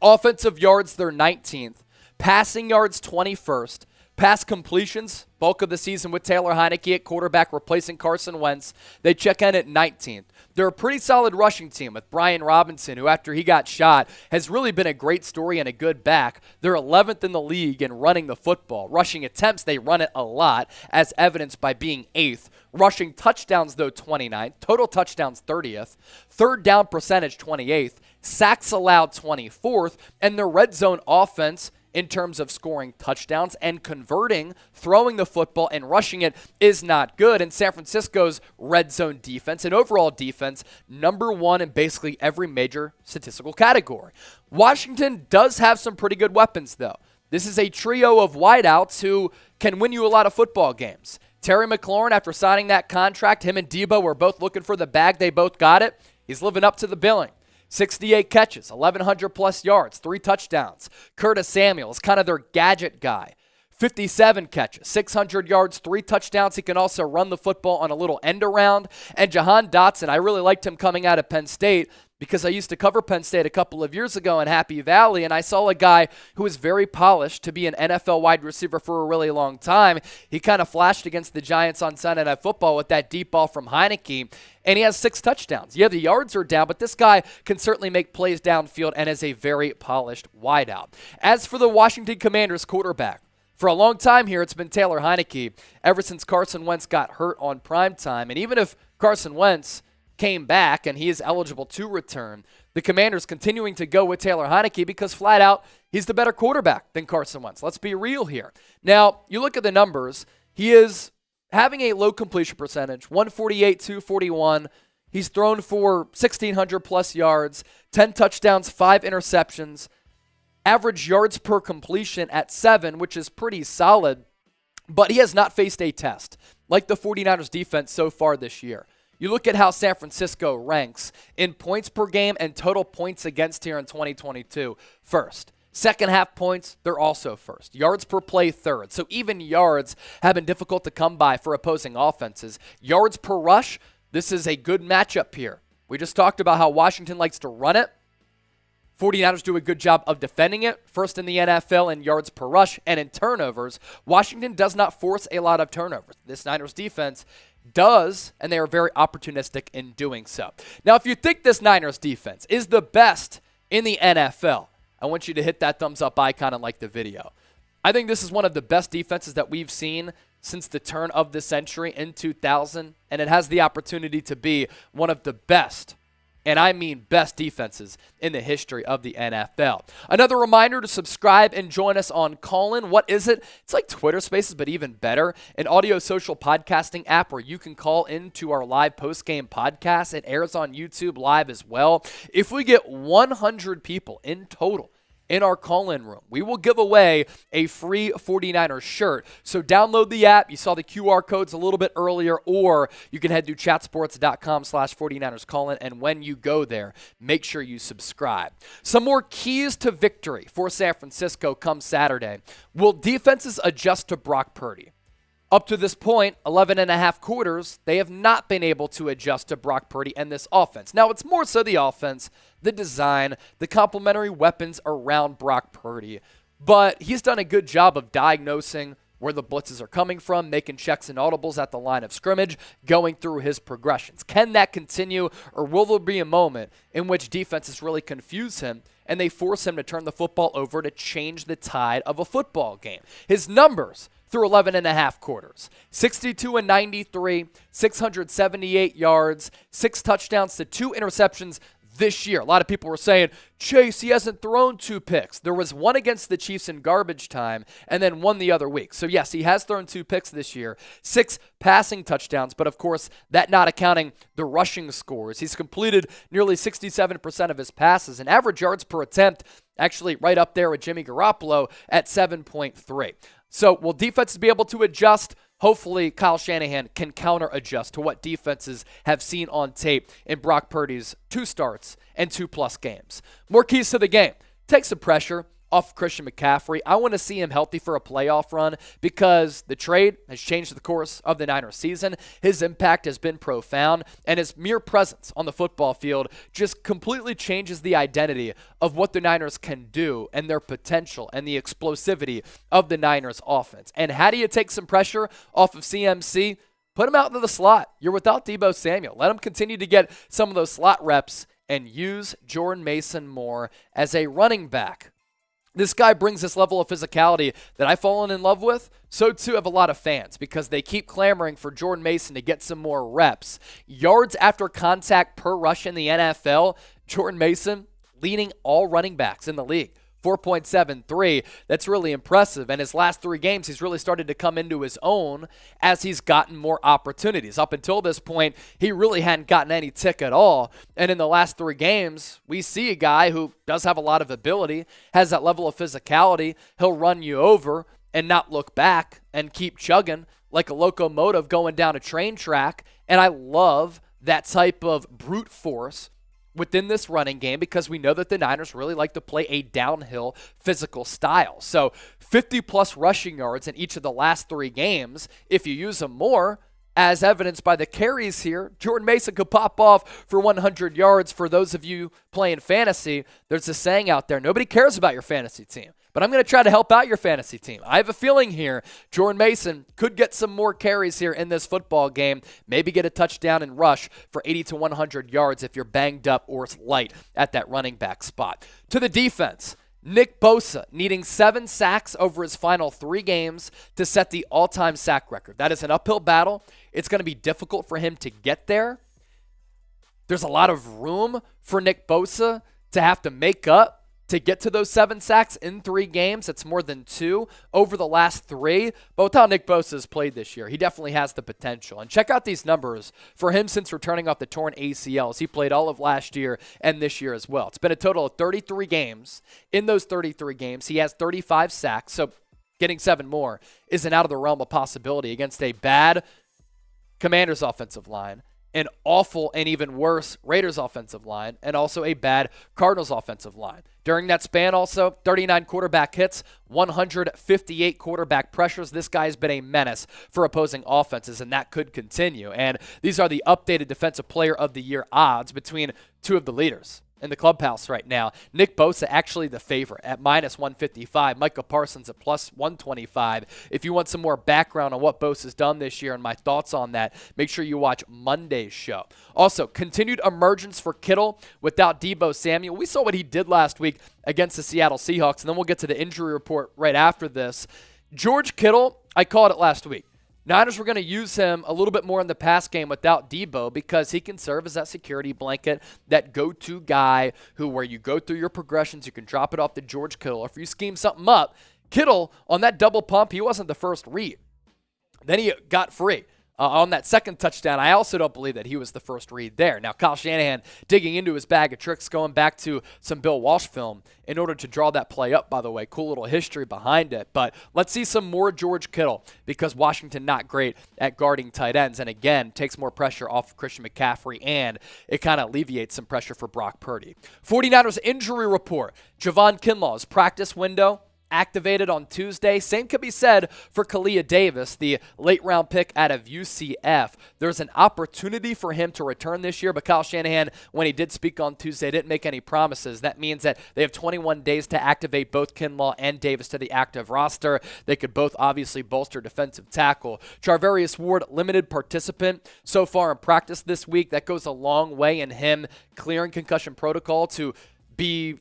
Offensive yards, they're 19th. Passing yards, 21st. Pass completions, bulk of the season with Taylor Heineke at quarterback replacing Carson Wentz. They check in at 19th. They're a pretty solid rushing team with Brian Robinson, who after he got shot has really been a great story and a good back. They're 11th in the league in running the football. Rushing attempts, they run it a lot, as evidenced by being 8th. Rushing touchdowns, though, 29th. Total touchdowns, 30th. Third down percentage, 28th. Sacks allowed, 24th. And their red zone offense, in terms of scoring touchdowns and converting, throwing the football and rushing it, is not good. And San Francisco's red zone defense and overall defense, number 1 in basically every major statistical category. Washington does have some pretty good weapons, though. This is a trio of wideouts who can win you a lot of football games. Terry McLaurin, after signing that contract, him and Debo were both looking for the bag. They both got it. He's living up to the billing. 68 catches, 1,100 plus yards, 3 touchdowns. Curtis Samuel is kind of their gadget guy. 57 catches, 600 yards, 3 touchdowns. He can also run the football on a little end around. And Jahan Dotson, I really liked him coming out of Penn State because I used to cover Penn State a couple of years ago in Happy Valley, and I saw a guy who was very polished to be an NFL wide receiver for a really long time. He kind of flashed against the Giants on Sunday Night Football with that deep ball from Heineke, and he has 6 touchdowns. Yeah, the yards are down, but this guy can certainly make plays downfield and is a very polished wideout. As for the Washington Commanders quarterback, for a long time here, it's been Taylor Heineke ever since Carson Wentz got hurt on primetime. And even if Carson Wentz came back and he is eligible to return, the Commanders continuing to go with Taylor Heineke because flat out, he's the better quarterback than Carson Wentz. Let's be real here. Now, you look at the numbers. He is having a low completion percentage, 148, 241. He's thrown for 1,600 plus yards, 10 touchdowns, 5 interceptions. Average yards per completion at 7, which is pretty solid, but he has not faced a test like the 49ers defense so far this year. You look at how San Francisco ranks in points per game and total points against here in 2022. First. Second half points, they're also first. Yards per play, third. So even yards have been difficult to come by for opposing offenses. Yards per rush, this is a good matchup here. We just talked about how Washington likes to run it. 49ers do a good job of defending it, first in the NFL in yards per rush and in turnovers. Washington does not force a lot of turnovers. This Niners defense does, and they are very opportunistic in doing so. Now, if you think this Niners defense is the best in the NFL, I want you to hit that thumbs up icon and like the video. I think this is one of the best defenses that we've seen since the turn of the century in 2000, and it has the opportunity to be one of the best, and I mean best defenses in the history of the NFL. Another reminder to subscribe and join us on Callin. What is it? It's like Twitter Spaces, but even better. An audio social podcasting app where you can call into our live post-game podcast. It airs on YouTube live as well. If we get 100 people in total in our call-in room, we will give away a free 49ers shirt. So download the app. You saw the QR codes a little bit earlier, or you can head to chatsports.com/49ers call-in, and when you go there, make sure you subscribe. Some more keys to victory for San Francisco come Saturday. Will defenses adjust to Brock Purdy? Up to this point, 11 and a half quarters, they have not been able to adjust to Brock Purdy and this offense. Now, it's more so the offense, the design, the complementary weapons around Brock Purdy. But he's done a good job of diagnosing where the blitzes are coming from, making checks and audibles at the line of scrimmage, going through his progressions. Can that continue, or will there be a moment in which defenses really confuse him and they force him to turn the football over to change the tide of a football game? His numbers through 11 and a half quarters: 62 and 93, 678 yards, 6 touchdowns to 2 interceptions this year. A lot of people were saying, Chase, he hasn't thrown 2 picks. There was one against the Chiefs in garbage time and then one the other week. So yes, he has thrown 2 picks this year, 6 passing touchdowns, but of course, that not accounting the rushing scores. He's completed nearly 67% of his passes, and average yards per attempt actually right up there with Jimmy Garoppolo at 7.3. So will defenses be able to adjust? hopefully Kyle Shanahan can counter-adjust to what defenses have seen on tape in Brock Purdy's 2 starts and 2+ games. More keys to the game. Take some pressure off Christian McCaffrey. I want to see him healthy for a playoff run because the trade has changed the course of the Niners season. His impact has been profound, and his mere presence on the football field just completely changes the identity of what the Niners can do and their potential and the explosivity of the Niners offense. And how do you take some pressure off of CMC? Put him out into the slot. You're without Deebo Samuel. Let him continue to get some of those slot reps and use Jordan Mason more as a running back. This guy brings this level of physicality that I've fallen in love with. So too have a lot of fans because they keep clamoring for Jordan Mason to get some more reps. Yards after contact per rush in the NFL, Jordan Mason leading all running backs in the league. 4.73. That's really impressive. And his last 3 games, he's really started to come into his own as he's gotten more opportunities. Up until this point, he really hadn't gotten any tick at all. And in the last 3 games, we see a guy who does have a lot of ability, has that level of physicality. He'll run you over and not look back and keep chugging like a locomotive going down a train track. And I love that type of brute force within this running game because we know that the Niners really like to play a downhill physical style. So 50+ rushing yards in each of the last 3 games. If you use them more, as evidenced by the carries here, Jordan Mason could pop off for 100 yards. For those of you playing fantasy, there's a saying out there, nobody cares about your fantasy team. But I'm going to try to help out your fantasy team. I have a feeling here Jordan Mason could get some more carries here in this football game, maybe get a touchdown and rush for 80 to 100 yards if you're banged up or light at that running back spot. To the defense, Nick Bosa needing 7 sacks over his final 3 games to set the all-time sack record. That is an uphill battle. It's going to be difficult for him to get there. There's a lot of room for Nick Bosa to have to make up to get to those 7 sacks in 3 games. It's more than 2 over the last 3. But with how Nick Bosa has played this year, he definitely has the potential. And check out these numbers for him since returning off the torn ACLs. He played all of last year and this year as well. It's been a total of 33 games. In those 33 games, he has 35 sacks. So getting 7 more isn't out of the realm of possibility against a bad Commanders offensive line, an awful and even worse Raiders offensive line, and also a bad Cardinals offensive line. During that span also, 39 quarterback hits, 158 quarterback pressures. This guy has been a menace for opposing offenses, and that could continue. And these are the updated Defensive Player of the Year odds between 2 of the leaders in the clubhouse right now. Nick Bosa actually the favorite at -155. Micah Parsons at +125. If you want some more background on what Bosa's done this year and my thoughts on that, make sure you watch Monday's show. Also, continued emergence for Kittle without Deebo Samuel. We saw what he did last week against the Seattle Seahawks, and then we'll get to the injury report right after this. George Kittle, I called it last week. Niners were going to use him a little bit more in the pass game without Deebo because he can serve as that security blanket, that go-to guy who where you go through your progressions, you can drop it off to George Kittle. Or if you scheme something up, Kittle on that double pump, he wasn't the first read. Then he got free. On that second touchdown, I also don't believe that he was the first read there. Now, Kyle Shanahan digging into his bag of tricks, going back to some Bill Walsh film in order to draw that play up, by the way. Cool little history behind it. But let's see some more George Kittle because Washington not great at guarding tight ends. And again, takes more pressure off of Christian McCaffrey, and it kind of alleviates some pressure for Brock Purdy. 49ers injury report. Javon Kinlaw's practice window activated on Tuesday. Same could be said for Kalia Davis, the late-round pick out of UCF. There's an opportunity for him to return this year, but Kyle Shanahan, when he did speak on Tuesday, didn't make any promises. That means that they have 21 days to activate both Kinlaw and Davis to the active roster. They could both obviously bolster defensive tackle. Charvarius Ward, limited participant so far in practice this week. That goes a long way in him clearing concussion protocol to be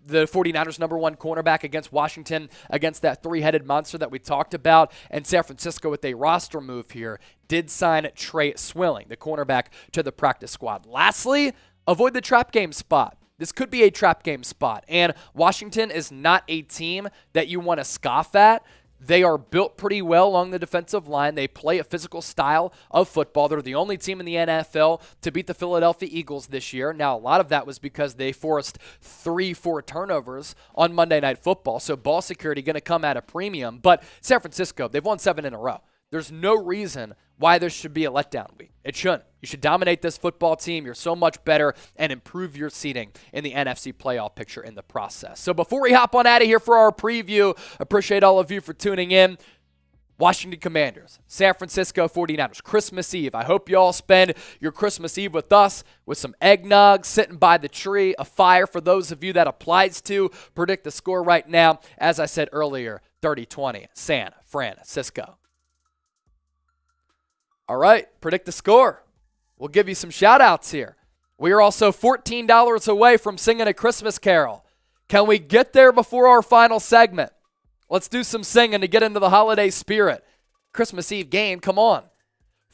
the 49ers' #1 cornerback against Washington, against that 3-headed monster that we talked about. And San Francisco, with a roster move here, did sign Trey Swilling, the cornerback, to the practice squad. Lastly, avoid the trap game spot. This could be a trap game spot. And Washington is not a team that you want to scoff at. They are built pretty well along the defensive line. They play a physical style of football. They're the only team in the NFL to beat the Philadelphia Eagles this year. Now, a lot of that was because they forced 3-4 turnovers on Monday Night Football, so ball security going to come at a premium. But San Francisco, they've won 7 in a row. There's no reason why this should be a letdown week. It shouldn't. You should dominate this football team. You're so much better and improve your seeding in the NFC playoff picture in the process. So before we hop on out of here for our preview, appreciate all of you for tuning in. Washington Commanders, San Francisco 49ers, Christmas Eve. I hope you all spend your Christmas Eve with us with some eggnog, sitting by the tree, a fire for those of you that applies to. Predict the score right now. As I said earlier, 30-20, San Francisco. All right, predict the score. We'll give you some shout-outs here. We are also $14 away from singing a Christmas carol. Can we get there before our final segment? Let's do some singing to get into the holiday spirit. Christmas Eve game, come on.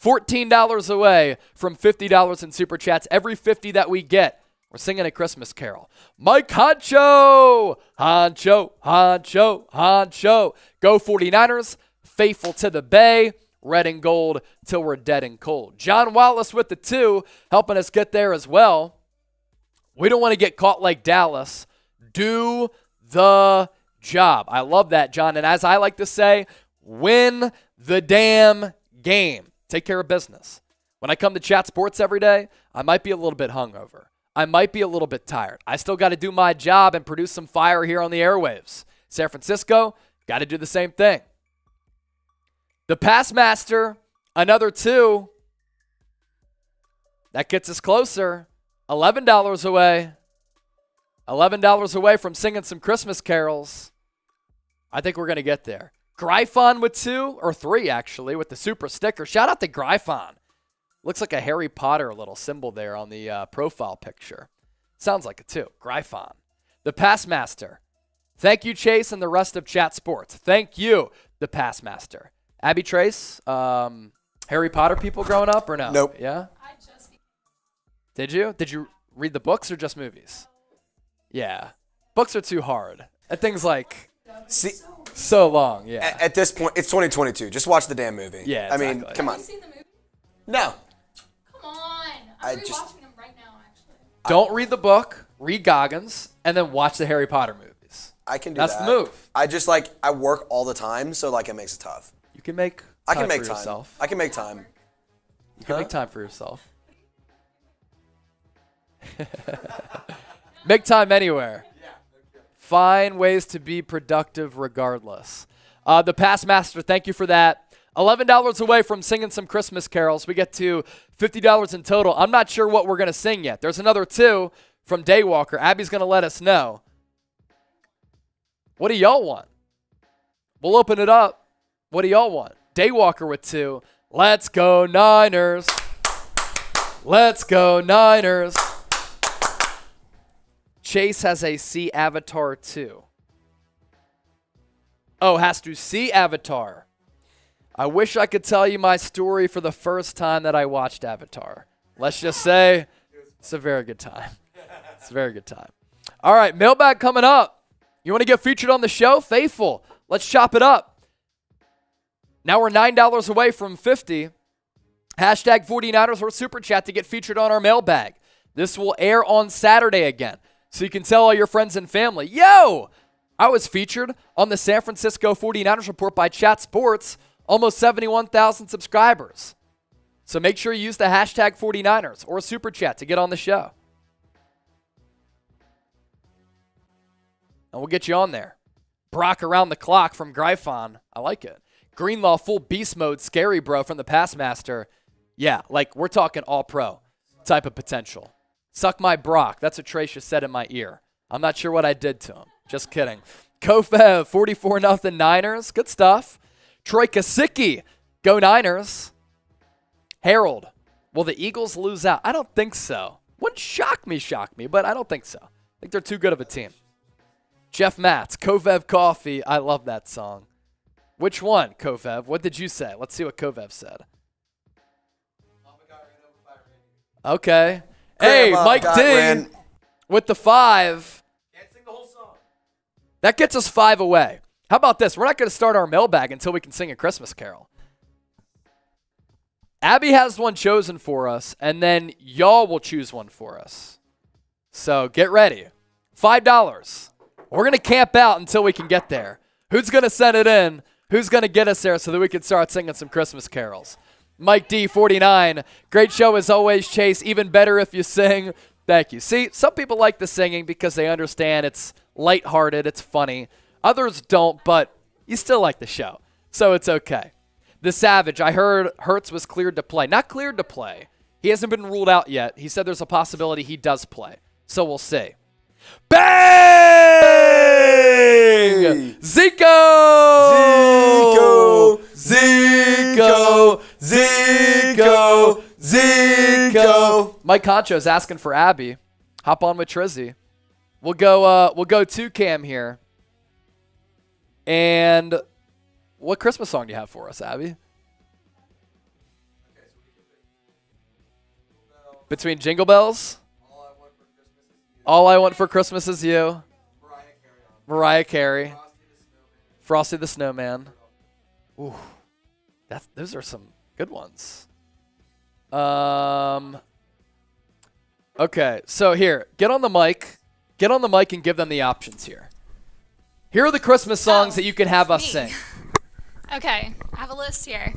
$14 away from $50 in Super Chats. Every 50 that we get, we're singing a Christmas carol. Mike Honcho, Honcho, Honcho, Honcho. Go 49ers, faithful to the Bay, red and gold till we're dead and cold. John Wallace with the 2, helping us get there as well. We don't want to get caught like Dallas. Do the job. I love that, John. And as I like to say, win the damn game. Take care of business. When I come to Chat Sports every day, I might be a little bit hungover. I might be a little bit tired. I still got to do my job and produce some fire here on the airwaves. San Francisco, got to do the same thing. The Pass Master, another 2. That gets us closer. $11 away. $11 away from singing some Christmas carols. I think we're going to get there. Gryphon with 2, or 3 actually, with the super sticker. Shout out to Gryphon. Looks like a Harry Potter little symbol there on the profile picture. Sounds like it too. Gryphon. The Pass Master. Thank you, Chase, and the rest of Chat Sports. Thank you, the Pass Master. Abby Trace, Harry Potter people growing up or no? Nope. Yeah? Did you? Did you read the books or just movies? Yeah. Books are too hard. And things like so long, yeah. At this point, it's 2022. Just watch the damn movie. Yeah, exactly. I mean, come on. Have you seen the movie? No. Come on. I'm rewatching them right now, actually. Don't read the book, read Goggins, and then watch the Harry Potter movies. I can do that. That's the move. I work all the time, so it makes it tough. You can make time I can make for time. yourself. I can make time. You can make time for yourself. Make time anywhere. Find ways to be productive regardless. The Pass Master, thank you for that. $11 away from singing some Christmas carols. We get to $50 in total. I'm not sure what we're going to sing yet. There's another 2 from Daywalker. Abby's going to let us know. What do y'all want? We'll open it up. What do y'all want? Daywalker with 2. Let's go Niners. Let's go Niners. Chase has a see Avatar too. Oh, has to see Avatar. I wish I could tell you my story for the first time that I watched Avatar. Let's just say it's a very good time. It's a very good time. All right, mailbag coming up. You want to get featured on the show? Faithful. Let's chop it up. Now we're $9 away from 50. Hashtag 49ers or Super Chat to get featured on our mailbag. This will air on Saturday again. So you can tell all your friends and family, yo, I was featured on the San Francisco 49ers Report by Chat Sports, almost 71,000 subscribers. So make sure you use the hashtag 49ers or Super Chat to get on the show. And we'll get you on there. Brock around the clock from Gryphon. I like it. Greenlaw full beast mode, scary bro from the Pass Master. Yeah, like we're talking all pro type of potential. Suck my Brock. That's what Tracia said in my ear. I'm not sure what I did to him. Just kidding. Kofev, 44-0 Niners. Good stuff. Troy Kasicki, go Niners. Harold, will the Eagles lose out? I don't think so. Wouldn't shock me, but I don't think so. I think they're too good of a team. Jeff Matz, Kovev Coffee. I love that song. Which one, Kovev? What did you say? Let's see what Kovev said. Okay. Hey, Mike D with the 5. Can't sing the whole song. That gets us 5 away. How about this? We're not going to start our mailbag until we can sing a Christmas carol. Abby has one chosen for us, and then y'all will choose one for us. So get ready. $5. We're going to camp out until we can get there. Who's going to send it in? Who's going to get us there so that we can start singing some Christmas carols? Mike D, 49. Great show as always, Chase. Even better if you sing. Thank you. See, some people like the singing because they understand it's lighthearted, it's funny. Others don't, but you still like the show, so it's okay. The Savage, I heard Hurts was cleared to play. Not cleared to play. He hasn't been ruled out yet. He said there's a possibility he does play, so we'll see. Bang! Zico! Zico! Mike Concho's asking for Abby. Hop on with Trizzy. We'll go two cam here. And what Christmas song do you have for us, Abby? Between Jingle Bells? All I Want for Christmas Is You. Mariah Carey. Frosty the Snowman. Ooh. Those are some good ones. Okay, so here, get on the mic. Get on the mic and give them the options here. Here are the Christmas songs that you can have us sing. Okay, I have a list here.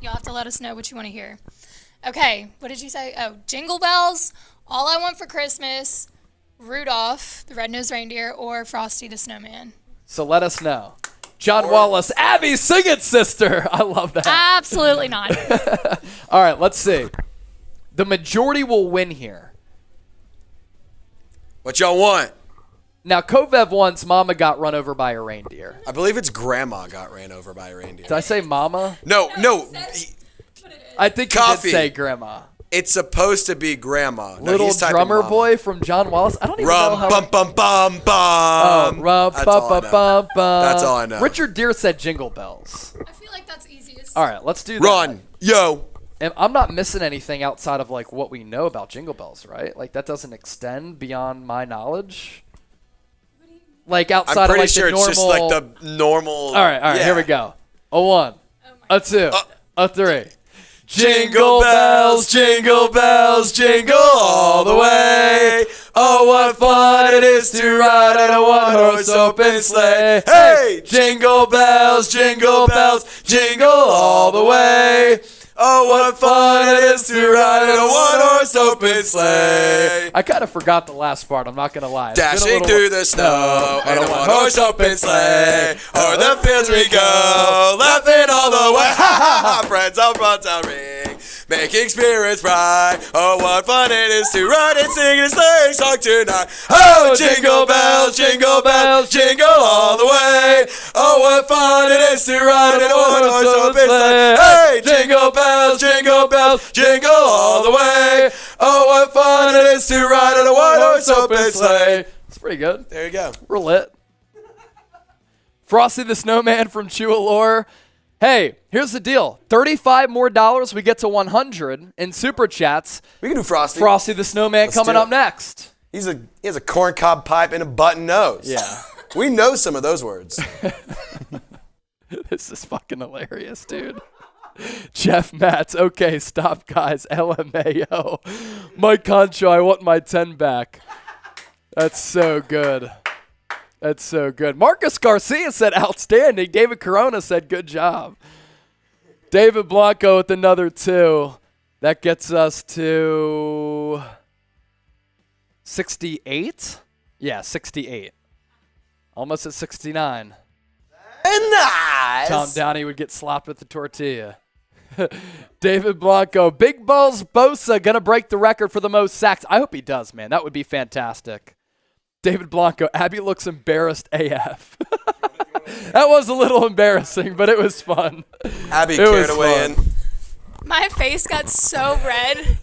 You'll have to let us know what you want to hear. Okay, what did you say? Oh, Jingle Bells, All I Want for Christmas, Rudolph, the Red-Nosed Reindeer, or Frosty the Snowman. So let us know. John Wallace, Abby, sing it, sister. I love that. Absolutely not. All right, let's see. The majority will win here. What y'all want? Now, Kovev once, Mama got run over by a reindeer. I believe it's Grandma got ran over by a reindeer. Did I say Mama? No. I think you did say Grandma. It's supposed to be Grandma. No, Little drummer boy from John Wallace. I don't even know how. Bum bum bum bum. Oh, That's all I know. That's all I know. Richard Deere said Jingle Bells. I feel like that's easiest. All right, let's do that. Run, yo. And I'm not missing anything outside of like what we know about Jingle Bells, right? Like that doesn't extend beyond my knowledge. Like outside I'm pretty of like sure the normal. it's just like the normal. All right, yeah. Here we go. A 1, a 2, a 3. Jingle bells, jingle all the way. Oh, what fun it is to ride in a one-horse open sleigh. Hey, jingle bells, jingle all the way. Oh, what fun it is to ride in a one-horse open sleigh. I kind of forgot the last part. I'm not going to lie. Dashing through the snow in a one-horse open sleigh. O'er the fields we go, laughing all the way. Ha, ha, ha, friends of Broadtown ring, making spirits bright. Oh, what fun it is to ride and sing a sleighing song tonight. Oh, jingle bells, jingle all the way. Oh, what fun it is to ride in a one-horse open sleigh. Hey, jingle all the way. Oh, what fun it is to ride in a one-horse open sleigh. It's pretty good. There you go. We're lit. Frosty the Snowman from Chewalore. Hey, here's the deal. $35 more, we get to 100 in Super Chats. We can do Frosty. Frosty the Snowman coming up next. He has a corncob pipe and a button nose. Yeah. We know some of those words. This is fucking hilarious, dude. Jeff Matz, okay, stop, guys. LMAO. Mike Concho, I want my 10 back. That's so good. That's so good. Marcus Garcia said outstanding. David Corona said good job. David Blanco with another 2. That gets us to 68? Yeah, 68. Almost at 69. Nice. Tom Downey would get slopped with the tortilla. David Blanco, Big Balls Bosa gonna break the record for the most sacks. I hope he does, man. That would be fantastic. David Blanco, Abby looks embarrassed AF. That was a little embarrassing, but it was fun. Abby carried away in. My face got so red.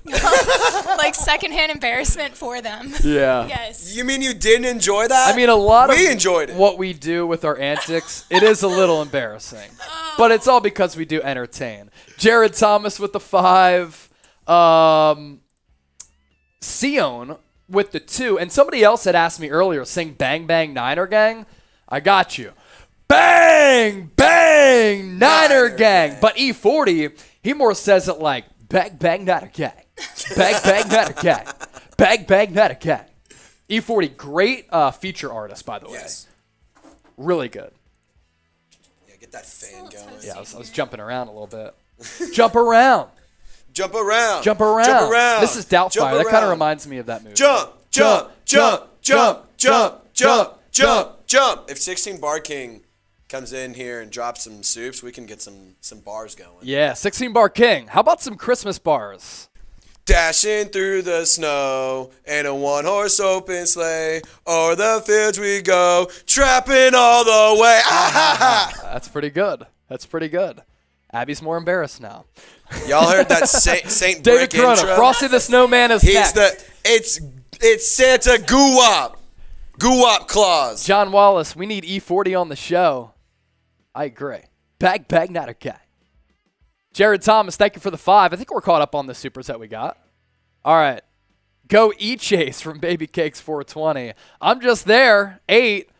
Like secondhand embarrassment for them. Yeah. Yes. You mean you didn't enjoy that? I mean, a lot of enjoyed it. What we do with our antics, it is a little embarrassing. But it's all because we do entertain. Jared Thomas with the 5. Sion with the 2. And somebody else had asked me earlier, sing Bang Bang Niner Gang. I got you. Bang Bang Niner Gang. But E40, he more says it like Bang Bang Niner Gang. Bang Bang Niner Gang. Bang Bang Niner Gang. E40, great feature artist, by the way. Yes. Really good. Yeah, get That fan going. Yeah, I was jumping around a little bit. Jump around. Jump around. Jump around. Jump around. This is Doubtfire. Jump That kind of around. reminds me of that movie. Jump, jump, jump, jump, jump, jump, jump, jump. If 16 Bar King comes in here and drops some soups, we can get some bars going. Yeah, 16 Bar King. How about some Christmas bars? Dashing through the snow in a one-horse open sleigh. O'er the fields we go, trapping all the way. That's pretty good. That's pretty good. Abby's more embarrassed now. Y'all heard that Saint David Brick Corona, intro? Frosty the Snowman is He's next. it's Santa Goo-Wop Claus. John Wallace, we need E40 on the show. I agree. Bag, not a guy. Jared Thomas, thank you for the 5. I think we're caught up on the supers that we got. All right. Go E-Chase from Baby Cakes 420. I'm just there. 8.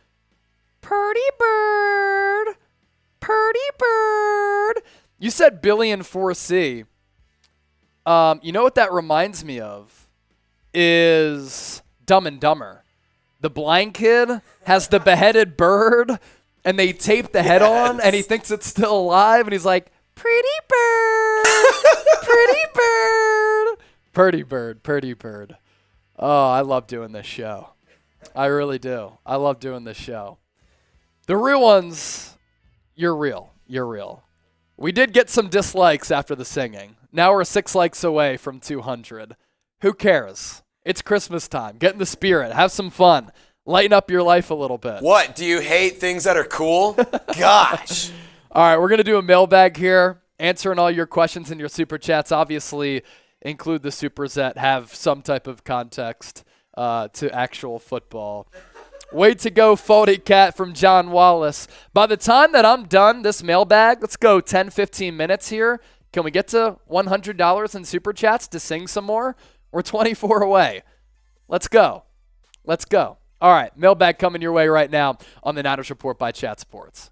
Purdy Bird. Purdy Bird. You said Billy and 4C. You know what that reminds me of? Is Dumb and Dumber. The blind kid has the beheaded bird, and they tape the head on, and he thinks it's still alive, and he's like, pretty bird, pretty bird. Purdy Bird, Purdy Bird. Oh, I love doing this show. I really do. I love doing this show. The real ones, you're real. You're real. We did get some dislikes after the singing. Now we're 6 likes away from 200. Who cares? It's Christmas time. Get in the spirit. Have some fun. Lighten up your life a little bit. What? Do you hate things that are cool? Gosh. All right, we're going to do a mailbag here, answering all your questions and your super chats. Obviously, include the supers that have some type of context to actual football. Way to go, Faulty Cat from John Wallace. By the time that I'm done this mailbag, let's go 10, 15 minutes here. Can we get to $100 in super chats to sing some more? We're 24 away. Let's go. Let's go. All right, mailbag coming your way right now on the Niners Report by Chat Sports.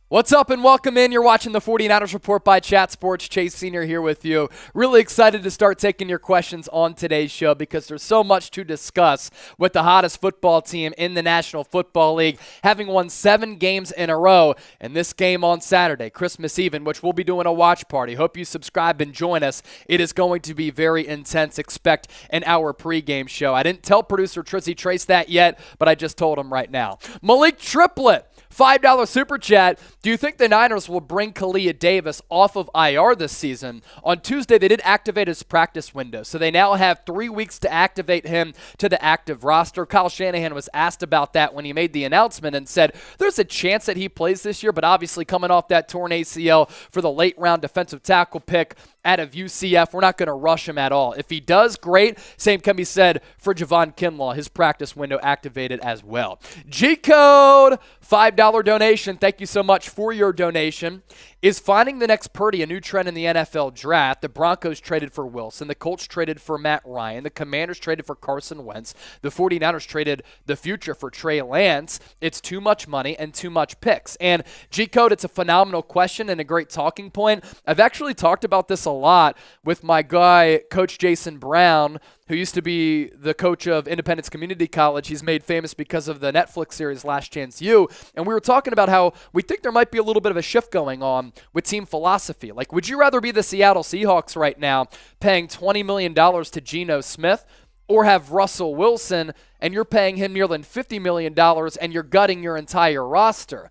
What's up and welcome in. You're watching the 49ers Report by Chat Sports. Chase Sr. here with you. Really excited to start taking your questions on today's show because there's so much to discuss with the hottest football team in the National Football League, having won 7 games in a row. And this game on Saturday, Christmas Eve, in which we'll be doing a watch party. Hope you subscribe and join us. It is going to be very intense. Expect an hour pregame show. I didn't tell producer Trizzy Trace that yet, but I just told him right now. Malik Triplett. $5 super chat. Do you think the Niners will bring Kalia Davis off of IR this season? On Tuesday, they did activate his practice window, so they now have 3 weeks to activate him to the active roster. Kyle Shanahan was asked about that when he made the announcement and said there's a chance that he plays this year, but obviously coming off that torn ACL for the late-round defensive tackle pick out of UCF, we're not going to rush him at all. If he does, great. Same can be said for Javon Kinlaw. His practice window activated as well. G-Code, $5 donation. Thank you so much for your donation. Is finding the next Purdy a new trend in the NFL draft? The Broncos traded for Wilson. The Colts traded for Matt Ryan. The Commanders traded for Carson Wentz. The 49ers traded the future for Trey Lance. It's too much money and too much picks. And G-Code, it's a phenomenal question and a great talking point. I've actually talked about this a lot with my guy, Coach Jason Brown, who used to be the coach of Independence Community College. He's made famous because of the Netflix series Last Chance U. And we were talking about how we think there might be a little bit of a shift going on with team philosophy. Like, would you rather be the Seattle Seahawks right now paying $20 million to Geno Smith, or have Russell Wilson and you're paying him nearly $50 million and you're gutting your entire roster?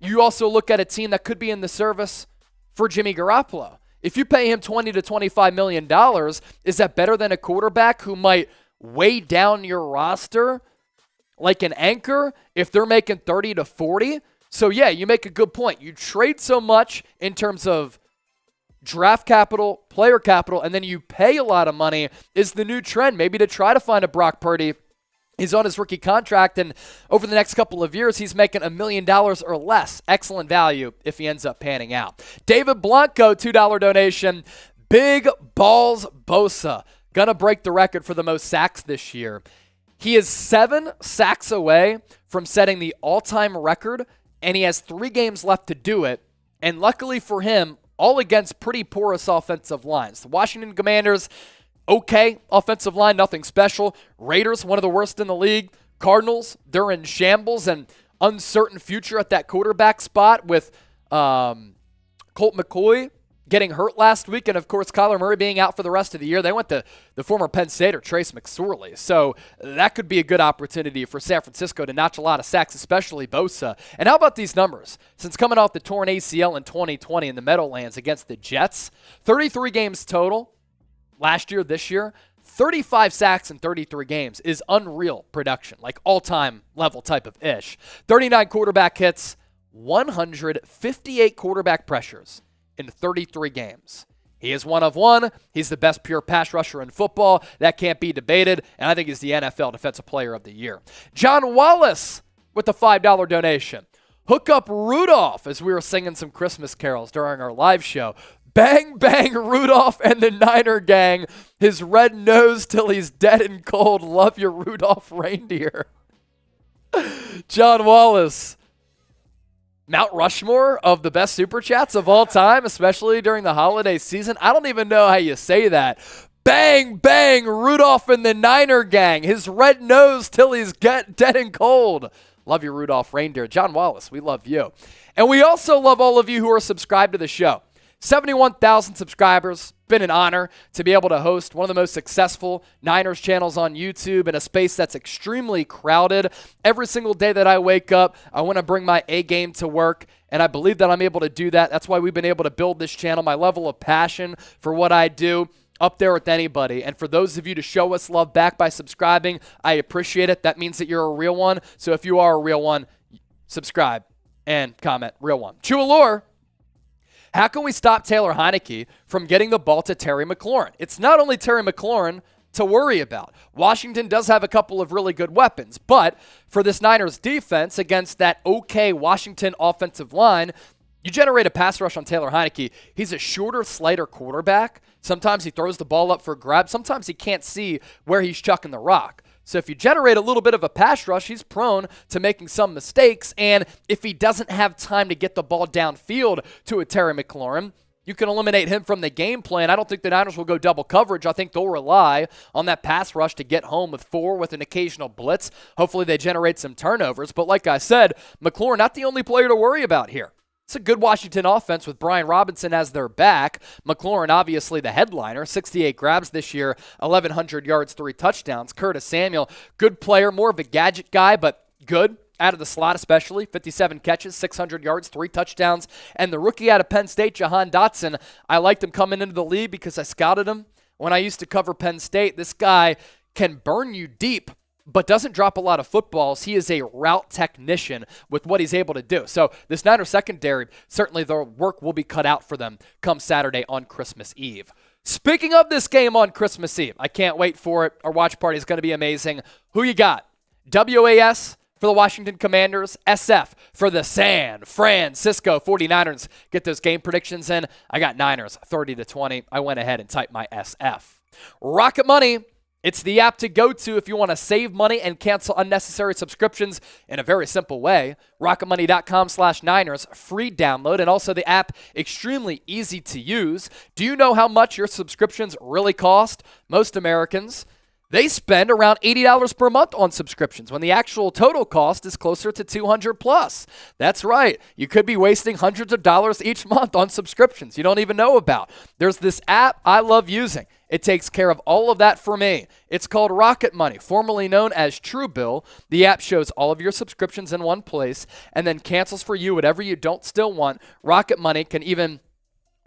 You also look at a team that could be in the service for Jimmy Garoppolo. If you pay him $20 to $25 million, is that better than a quarterback who might weigh down your roster like an anchor if they're making 30 to 40? So yeah, you make a good point. You trade so much in terms of draft capital, player capital, and then you pay a lot of money is the new trend. Maybe to try to find a Brock Purdy. He's on his rookie contract, and over the next couple of years, he's making $1 million or less. Excellent value if he ends up panning out. David Blanco, $2 donation. Big balls Bosa. Gonna break the record for the most sacks this year. He is 7 sacks away from setting the all-time record, and he has 3 games left to do it. And luckily for him, all against pretty porous offensive lines. The Washington Commanders, okay offensive line, nothing special. Raiders, one of the worst in the league. Cardinals, they're in shambles. And uncertain future at that quarterback spot with Colt McCoy getting hurt last week, and of course Kyler Murray being out for the rest of the year. They went to the former Penn Stater, Trace McSorley. So that could be a good opportunity for San Francisco to notch a lot of sacks, especially Bosa. And how about these numbers? Since coming off the torn ACL in 2020 in the Meadowlands against the Jets, 33 games total last year, this year, 35 sacks in 33 games is unreal production, like all-time level type of ish. 39 quarterback hits, 158 quarterback pressures in 33 games. He is one of one. He's the best pure pass rusher in football. That can't be debated, and I think he's the NFL Defensive Player of the Year. John Wallace with the $5 donation. Hook up Rudolph, as we were singing some Christmas carols during our live show. Bang, bang, Rudolph and the Niner gang. His red nose till he's dead and cold. Love your Rudolph reindeer. John Wallace. Mount Rushmore of the best Super Chats of all time, especially during the holiday season. I don't even know how you say that. Bang, bang, Rudolph and the Niner gang. His red nose till he's dead and cold. Love your Rudolph reindeer. John Wallace, we love you. And we also love all of you who are subscribed to the show. 71,000 subscribers. Been an honor to be able to host one of the most successful Niners channels on YouTube in a space that's extremely crowded. Every single day that I wake up, I want to bring my A game to work, and I believe that I'm able to do that. That's why we've been able to build this channel. My level of passion for what I do, up there with anybody. And for those of you to show us love back by subscribing, I appreciate it. That means that you're a real one. So if you are a real one, subscribe and comment, real one. Chua how can we stop Taylor Heinicke from getting the ball to Terry McLaurin? It's not only Terry McLaurin to worry about. Washington does have a couple of really good weapons, but for this Niners defense against that okay Washington offensive line, you generate a pass rush on Taylor Heinicke. He's a shorter, slighter quarterback. Sometimes he throws the ball up for grabs. Sometimes he can't see where he's chucking the rock. So if you generate a little bit of a pass rush, he's prone to making some mistakes. And if he doesn't have time to get the ball downfield to a Terry McLaurin, you can eliminate him from the game plan. I don't think the Niners will go double coverage. I think they'll rely on that pass rush to get home with 4 with an occasional blitz. Hopefully they generate some turnovers. But like I said, McLaurin not the only player to worry about here. It's a good Washington offense with Brian Robinson as their back. McLaurin, obviously the headliner, 68 grabs this year, 1,100 yards, 3 touchdowns. Curtis Samuel, good player, more of a gadget guy, but good out of the slot especially. 57 catches, 600 yards, 3 touchdowns. And the rookie out of Penn State, Jahan Dotson, I liked him coming into the league because I scouted him when I used to cover Penn State. This guy can burn you deep, but doesn't drop a lot of footballs. He is a route technician with what he's able to do. So this Niners secondary, certainly the work will be cut out for them come Saturday on Christmas Eve. Speaking of this game on Christmas Eve, I can't wait for it. Our watch party is going to be amazing. Who you got? WAS for the Washington Commanders, SF for the San Francisco 49ers. Get those game predictions in. I got Niners 30-20. I went ahead and typed my SF. Rocket Money. It's the app to go to if you want to save money and cancel unnecessary subscriptions in a very simple way. RocketMoney.com/Niners, free download, and also the app extremely easy to use. Do you know how much your subscriptions really cost? Most Americans, they spend around $80 per month on subscriptions when the actual total cost is closer to $200 plus. That's right. You could be wasting hundreds of dollars each month on subscriptions you don't even know about. There's this app I love using. It takes care of all of that for me. It's called Rocket Money, formerly known as Truebill. The app shows all of your subscriptions in one place and then cancels for you whatever you don't still want. Rocket Money can even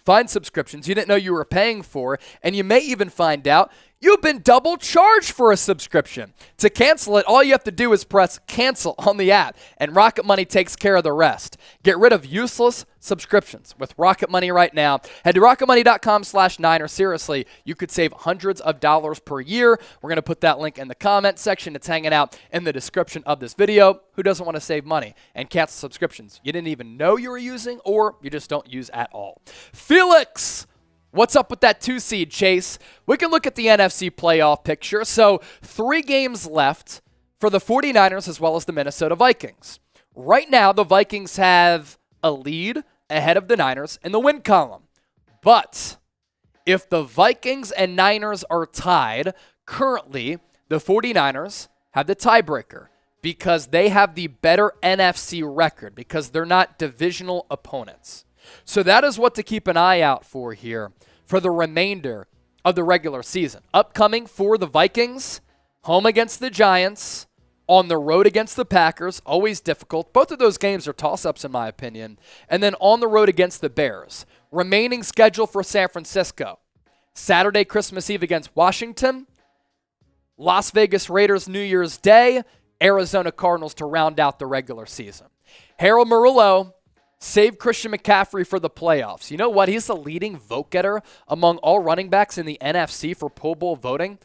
find subscriptions you didn't know you were paying for, and you may even find out you've been double charged for a subscription. To cancel it, all you have to do is press cancel on the app, and Rocket Money takes care of the rest. Get rid of useless subscriptions with Rocket Money right now. Head to rocketmoney.com/Niners. Seriously, you could save hundreds of dollars per year. We're going to put that link in the comment section. It's hanging out in the description of this video. Who doesn't want to save money and cancel subscriptions you didn't even know you were using or you just don't use at all? Felix! What's up with that 2-seed chase? We can look at the NFC playoff picture. So 3 games left for the 49ers as well as the Minnesota Vikings. Right now, the Vikings have a lead ahead of the Niners in the win column. But if the Vikings and Niners are tied, currently the 49ers have the tiebreaker because they have the better NFC record because they're not divisional opponents. So that is what to keep an eye out for here for the remainder of the regular season. Upcoming for the Vikings, home against the Giants, on the road against the Packers, always difficult. Both of those games are toss-ups in my opinion. And then on the road against the Bears. Remaining schedule for San Francisco. Saturday, Christmas Eve against Washington. Las Vegas Raiders New Year's Day. Arizona Cardinals to round out the regular season. Harold Murillo saved Christian McCaffrey for the playoffs. You know what? He's the leading vote getter among all running backs in the NFC for Pro Bowl voting.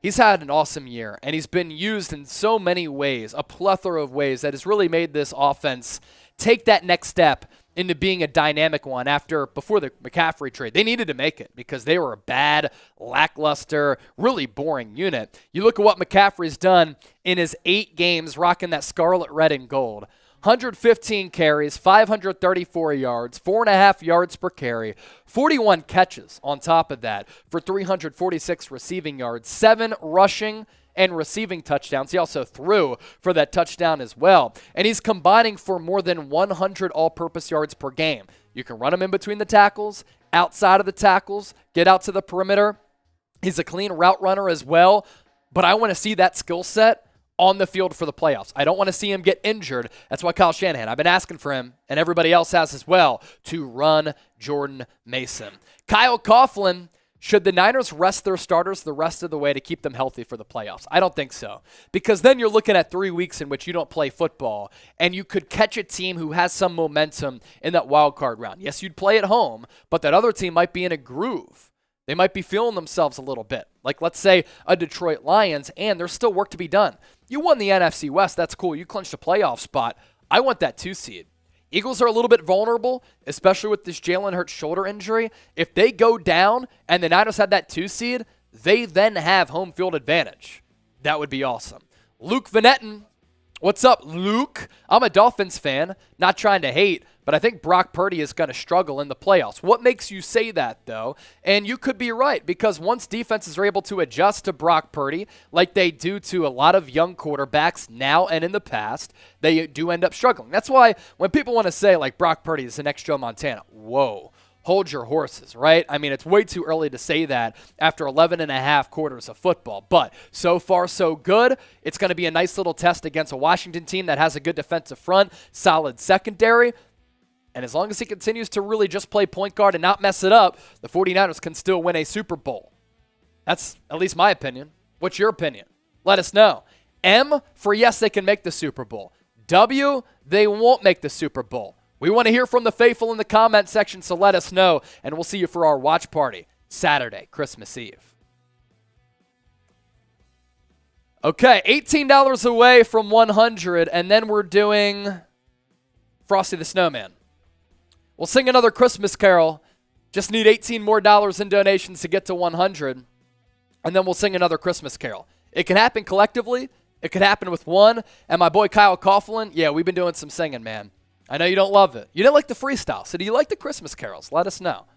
He's had an awesome year, and he's been used in so many ways, a plethora of ways that has really made this offense take that next step into being a dynamic one before the McCaffrey trade. They needed to make it because they were a bad, lackluster, really boring unit. You look at what McCaffrey's done in his 8 games rocking that scarlet, red, and gold. 115 carries, 534 yards, 4.5 yards per carry, 41 catches on top of that for 346 receiving yards, 7 rushing and receiving touchdowns. He also threw for that touchdown as well. And he's combining for more than 100 all-purpose yards per game. You can run him in between the tackles, outside of the tackles, get out to the perimeter. He's a clean route runner as well. But I want to see that skill set on the field for the playoffs. I don't want to see him get injured. That's why Kyle Shanahan, I've been asking for him, and everybody else has as well, to run Jordan Mason. Kyle Coughlin, should the Niners rest their starters the rest of the way to keep them healthy for the playoffs? I don't think so. Because then you're looking at 3 weeks in which you don't play football, and you could catch a team who has some momentum in that wild card round. Yes, you'd play at home, but that other team might be in a groove. They might be feeling themselves a little bit. Like, let's say, a Detroit Lions, and there's still work to be done. You won the NFC West. That's cool. You clinched a playoff spot. I want that 2 seed. Eagles are a little bit vulnerable, especially with this Jalen Hurts shoulder injury. If they go down and the Niners had that 2 seed, they then have home field advantage. That would be awesome. Luke Vanetton. What's up, Luke? I'm a Dolphins fan, not trying to hate, but I think Brock Purdy is going to struggle in the playoffs. What makes you say that, though? And you could be right, because once defenses are able to adjust to Brock Purdy, like they do to a lot of young quarterbacks now and in the past, they do end up struggling. That's why when people want to say, like, Brock Purdy is the next Joe Montana, whoa. Hold your horses, right? I mean, it's way too early to say that after 11 and a half quarters of football. But so far, so good. It's going to be a nice little test against a Washington team that has a good defensive front, solid secondary. And as long as he continues to really just play point guard and not mess it up, the 49ers can still win a Super Bowl. That's at least my opinion. What's your opinion? Let us know. M for yes, they can make the Super Bowl. W, they won't make the Super Bowl. We want to hear from the faithful in the comment section, so let us know, and we'll see you for our watch party Saturday, Christmas Eve. Okay, $18 away from 100, and then we're doing Frosty the Snowman. We'll sing another Christmas carol. Just need $18 more in donations to get to 100, and then we'll sing another Christmas carol. It can happen collectively. It could happen with one, and my boy Kyle Coughlin, yeah, we've been doing some singing, man. I know you don't love it. You didn't like the freestyle. So do you like the Christmas carols? Let us know.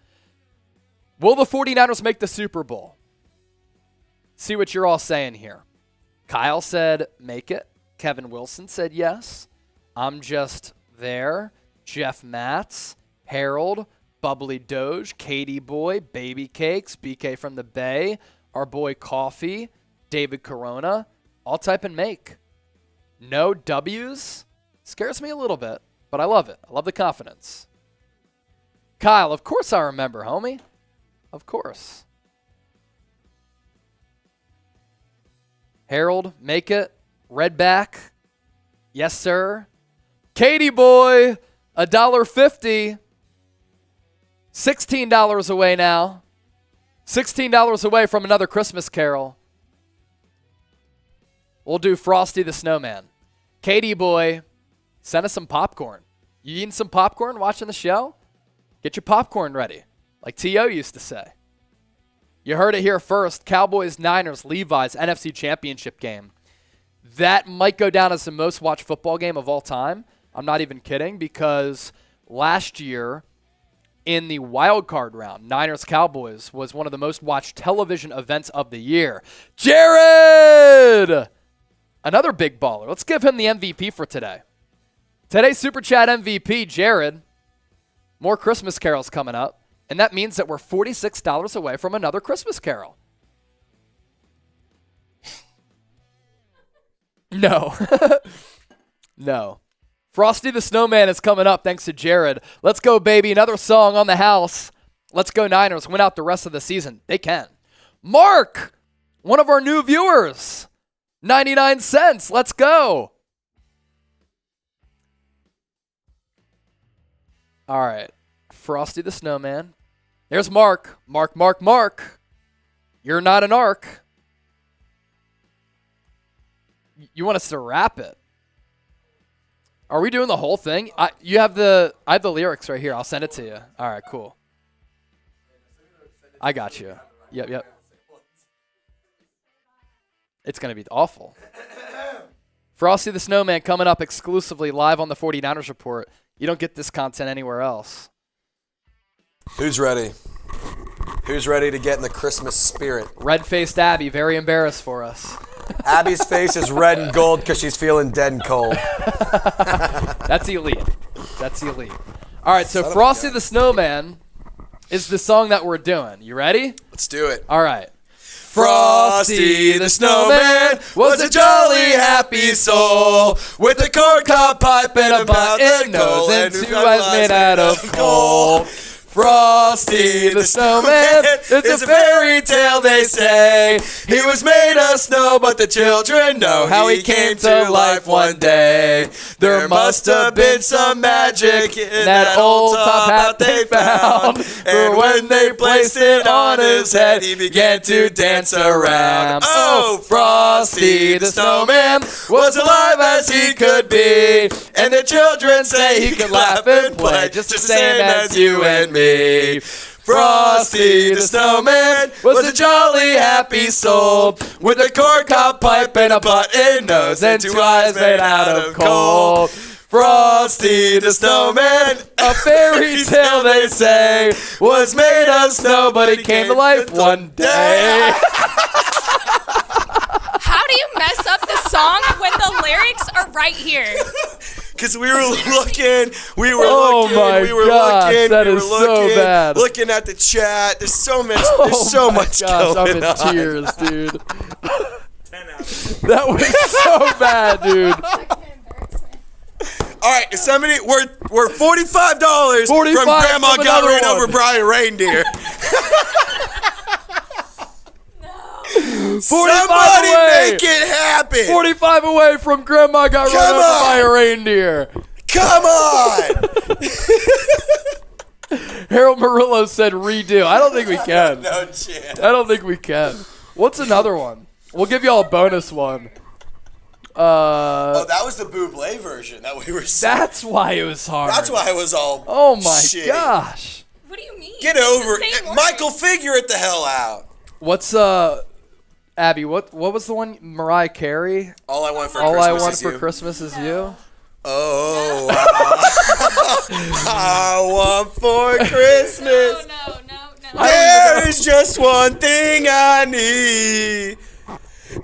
Will the 49ers make the Super Bowl? See what you're all saying here. Kyle said make it. Kevin Wilson said yes. I'm just there. Jeff Matz, Harold, Bubbly Doge, Katie Boy, Baby Cakes, BK from the Bay, our boy Coffee, David Corona, all type and make. No W's? Scares me a little bit. But I love it. I love the confidence. Kyle, of course I remember, homie. Of course. Harold, make it. Redback. Yes, sir. Katie boy, $1.50. $16 away now. $16 away from another Christmas carol. We'll do Frosty the Snowman. Katie boy, send us some popcorn. You eating some popcorn watching the show? Get your popcorn ready, like T.O. used to say. You heard it here first. Cowboys-Niners, Levi's NFC Championship game. That might go down as the most watched football game of all time. I'm not even kidding, because last year in the wild card round, Niners-Cowboys was one of the most watched television events of the year. Jared! Another big baller. Let's give him the MVP for today. Today's Super Chat MVP, Jared. More Christmas carols coming up. And that means that we're $46 away from another Christmas carol. No. No. Frosty the Snowman is coming up thanks to Jared. Let's go, baby. Another song on the house. Let's go Niners. Win out the rest of the season. They can. Mark, one of our new viewers. 99 cents. Let's go. All right. Frosty the Snowman. There's Mark. Mark. You're not an arc. You want us to rap it? Are we doing the whole thing? I have the lyrics right here. I'll send it to you. All right, cool. I got you. Yep. It's going to be awful. Frosty the Snowman coming up exclusively live on the 49ers Report. You don't get this content anywhere else. Who's ready? Who's ready to get in the Christmas spirit? Red-faced Abby, very embarrassed for us. Abby's face is red and gold because she's feeling dead and cold. That's elite. All right, so Frosty the Snowman is the song that we're doing. You ready? Let's do it. All right. Frosty the Snowman was a jolly happy soul with a corncob pipe and a button nose and 2 eyes made out of coal. Frosty the Snowman, it's a fairy tale they say. He was made of snow, but the children know how he came to life one day. There must have been some magic in that old top hat they found. And when they placed it on his head, he began to dance around. Oh, Frosty the Snowman was alive as he could be. And the children say he could laugh and play just the same as you and me. Frosty the Snowman was a jolly happy soul with a corncob pipe and a button nose and 2 eyes made out of coal. Frosty the Snowman, a fairy tale they say, was made of snow but he came to life one day. How do you mess up the song when the lyrics are right here? Because we were looking, that is so bad. Looking at the chat. There's so much I'm going in on. tears, dude. That was so bad, dude. All right, somebody, we're $45 from Grandma from got another ran one. over Brian Reindeer. Somebody away. make it happen. 45 away from Grandma got run over by a reindeer. Come on. Harold Murillo said redo. I don't think we can. No chance. I don't think we can. What's another one? We'll give y'all a bonus one. Oh, that was the Bublé version that we were saying. That's why it was hard. That's why it was all Oh my shitty. gosh. What do you mean? Get It's over the same it. word. Michael, figure it the hell out. What's Abby, what was the one? Mariah Carey? All I want for All Christmas I want is for you. Christmas is you? Oh, I want for Christmas. No. There is just one thing I need,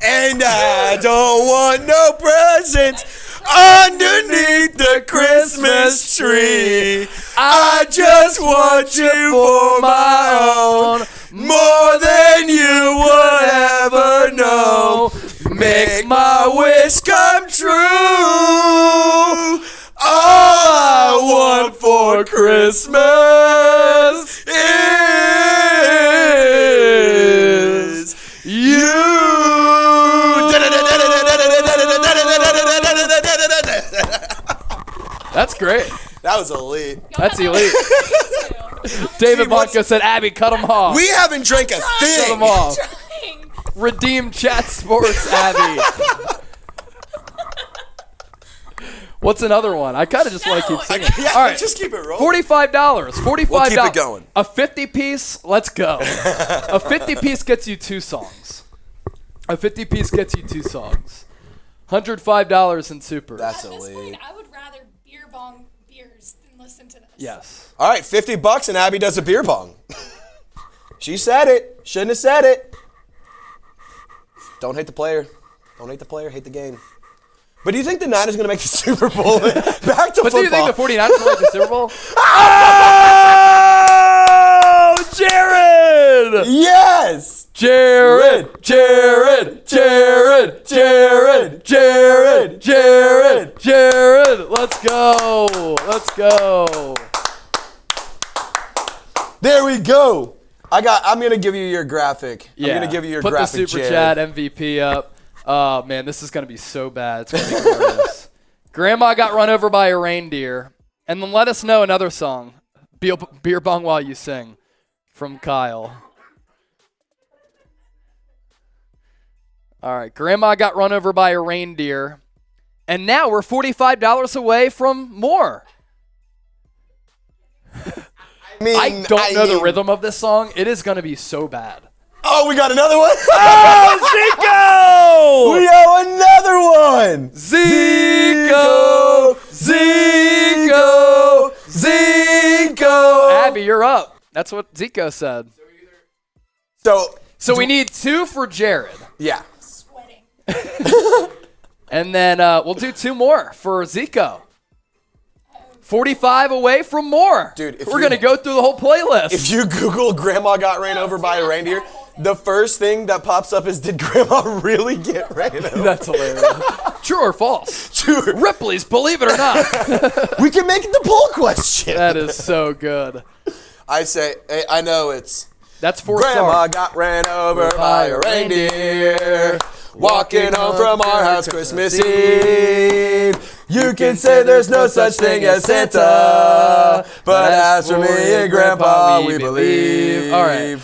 and I don't want no presents underneath the Christmas tree. I just want you for my own, more than you would ever know. Make my wish come true. All I want for Christmas is you. That's great. That was elite. That's elite. David Blanco said, Abby, cut him off. We haven't drank a Cut thing. him off. Trying. Redeem Chat Sports, Abby. What's another one? I kind of just want to keep singing. Yeah, All right, just keep it rolling. $45. $45. We'll keep it going. A 50-piece, let's go. A 50-piece gets you 2 songs. A 50-piece gets you 2 songs. $105 in super. That's At this elite. point, I would rather beer bong beers than listen to this. Yes. All right, $50 and Abby does a beer bong. She said it. Shouldn't have said it. Don't hate the player. Don't hate the player, hate the game. But do you think the Niners are going to make the Super Bowl? Back to football. But do you think the 49ers will make the Super Bowl? Oh, Jared! yes! Jared! Let's go. There we go. I'm going to give you your graphic. Yeah. I'm going to give you your Put graphic, the Super Jared. Chat MVP up. Oh, man, this is going to be so bad. It's going to be glorious. Grandma got run over by a reindeer. And then let us know another song. Beer Bong While You Sing from Kyle. All right, Grandma got run over by a reindeer. And now we're $45 away from more. I don't know the rhythm of this song. It is going to be so bad. Oh, we got another one? Oh, Zico! We have another one! Zico! Abby, you're up. That's what Zico said. So we need 2 for Jared. Yeah. Sweating. And then we'll do 2 more for Zico. 45 away from more. Dude, we're going to go through the whole playlist. If you Google Grandma got ran over by a reindeer, the first thing that pops up is, did Grandma really get ran over? That's hilarious. True or false? True. Ripley's, believe it or not. We can make it the poll question. That is so good. I say, I know it's... That's 4 Grandma stars. got ran over by a reindeer, walking home from our house Christmas Eve. You can say there's no such thing as Santa, but as for me and Grandpa, we believe. All right,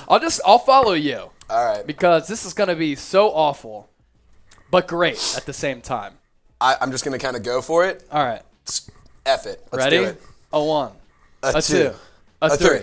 I'll follow you. All right. Because this is going to be so awful, but great at the same time. I'm just going to kind of go for it. All right. F it. Let's Ready? do it. A 1, A 2, 2, a 3.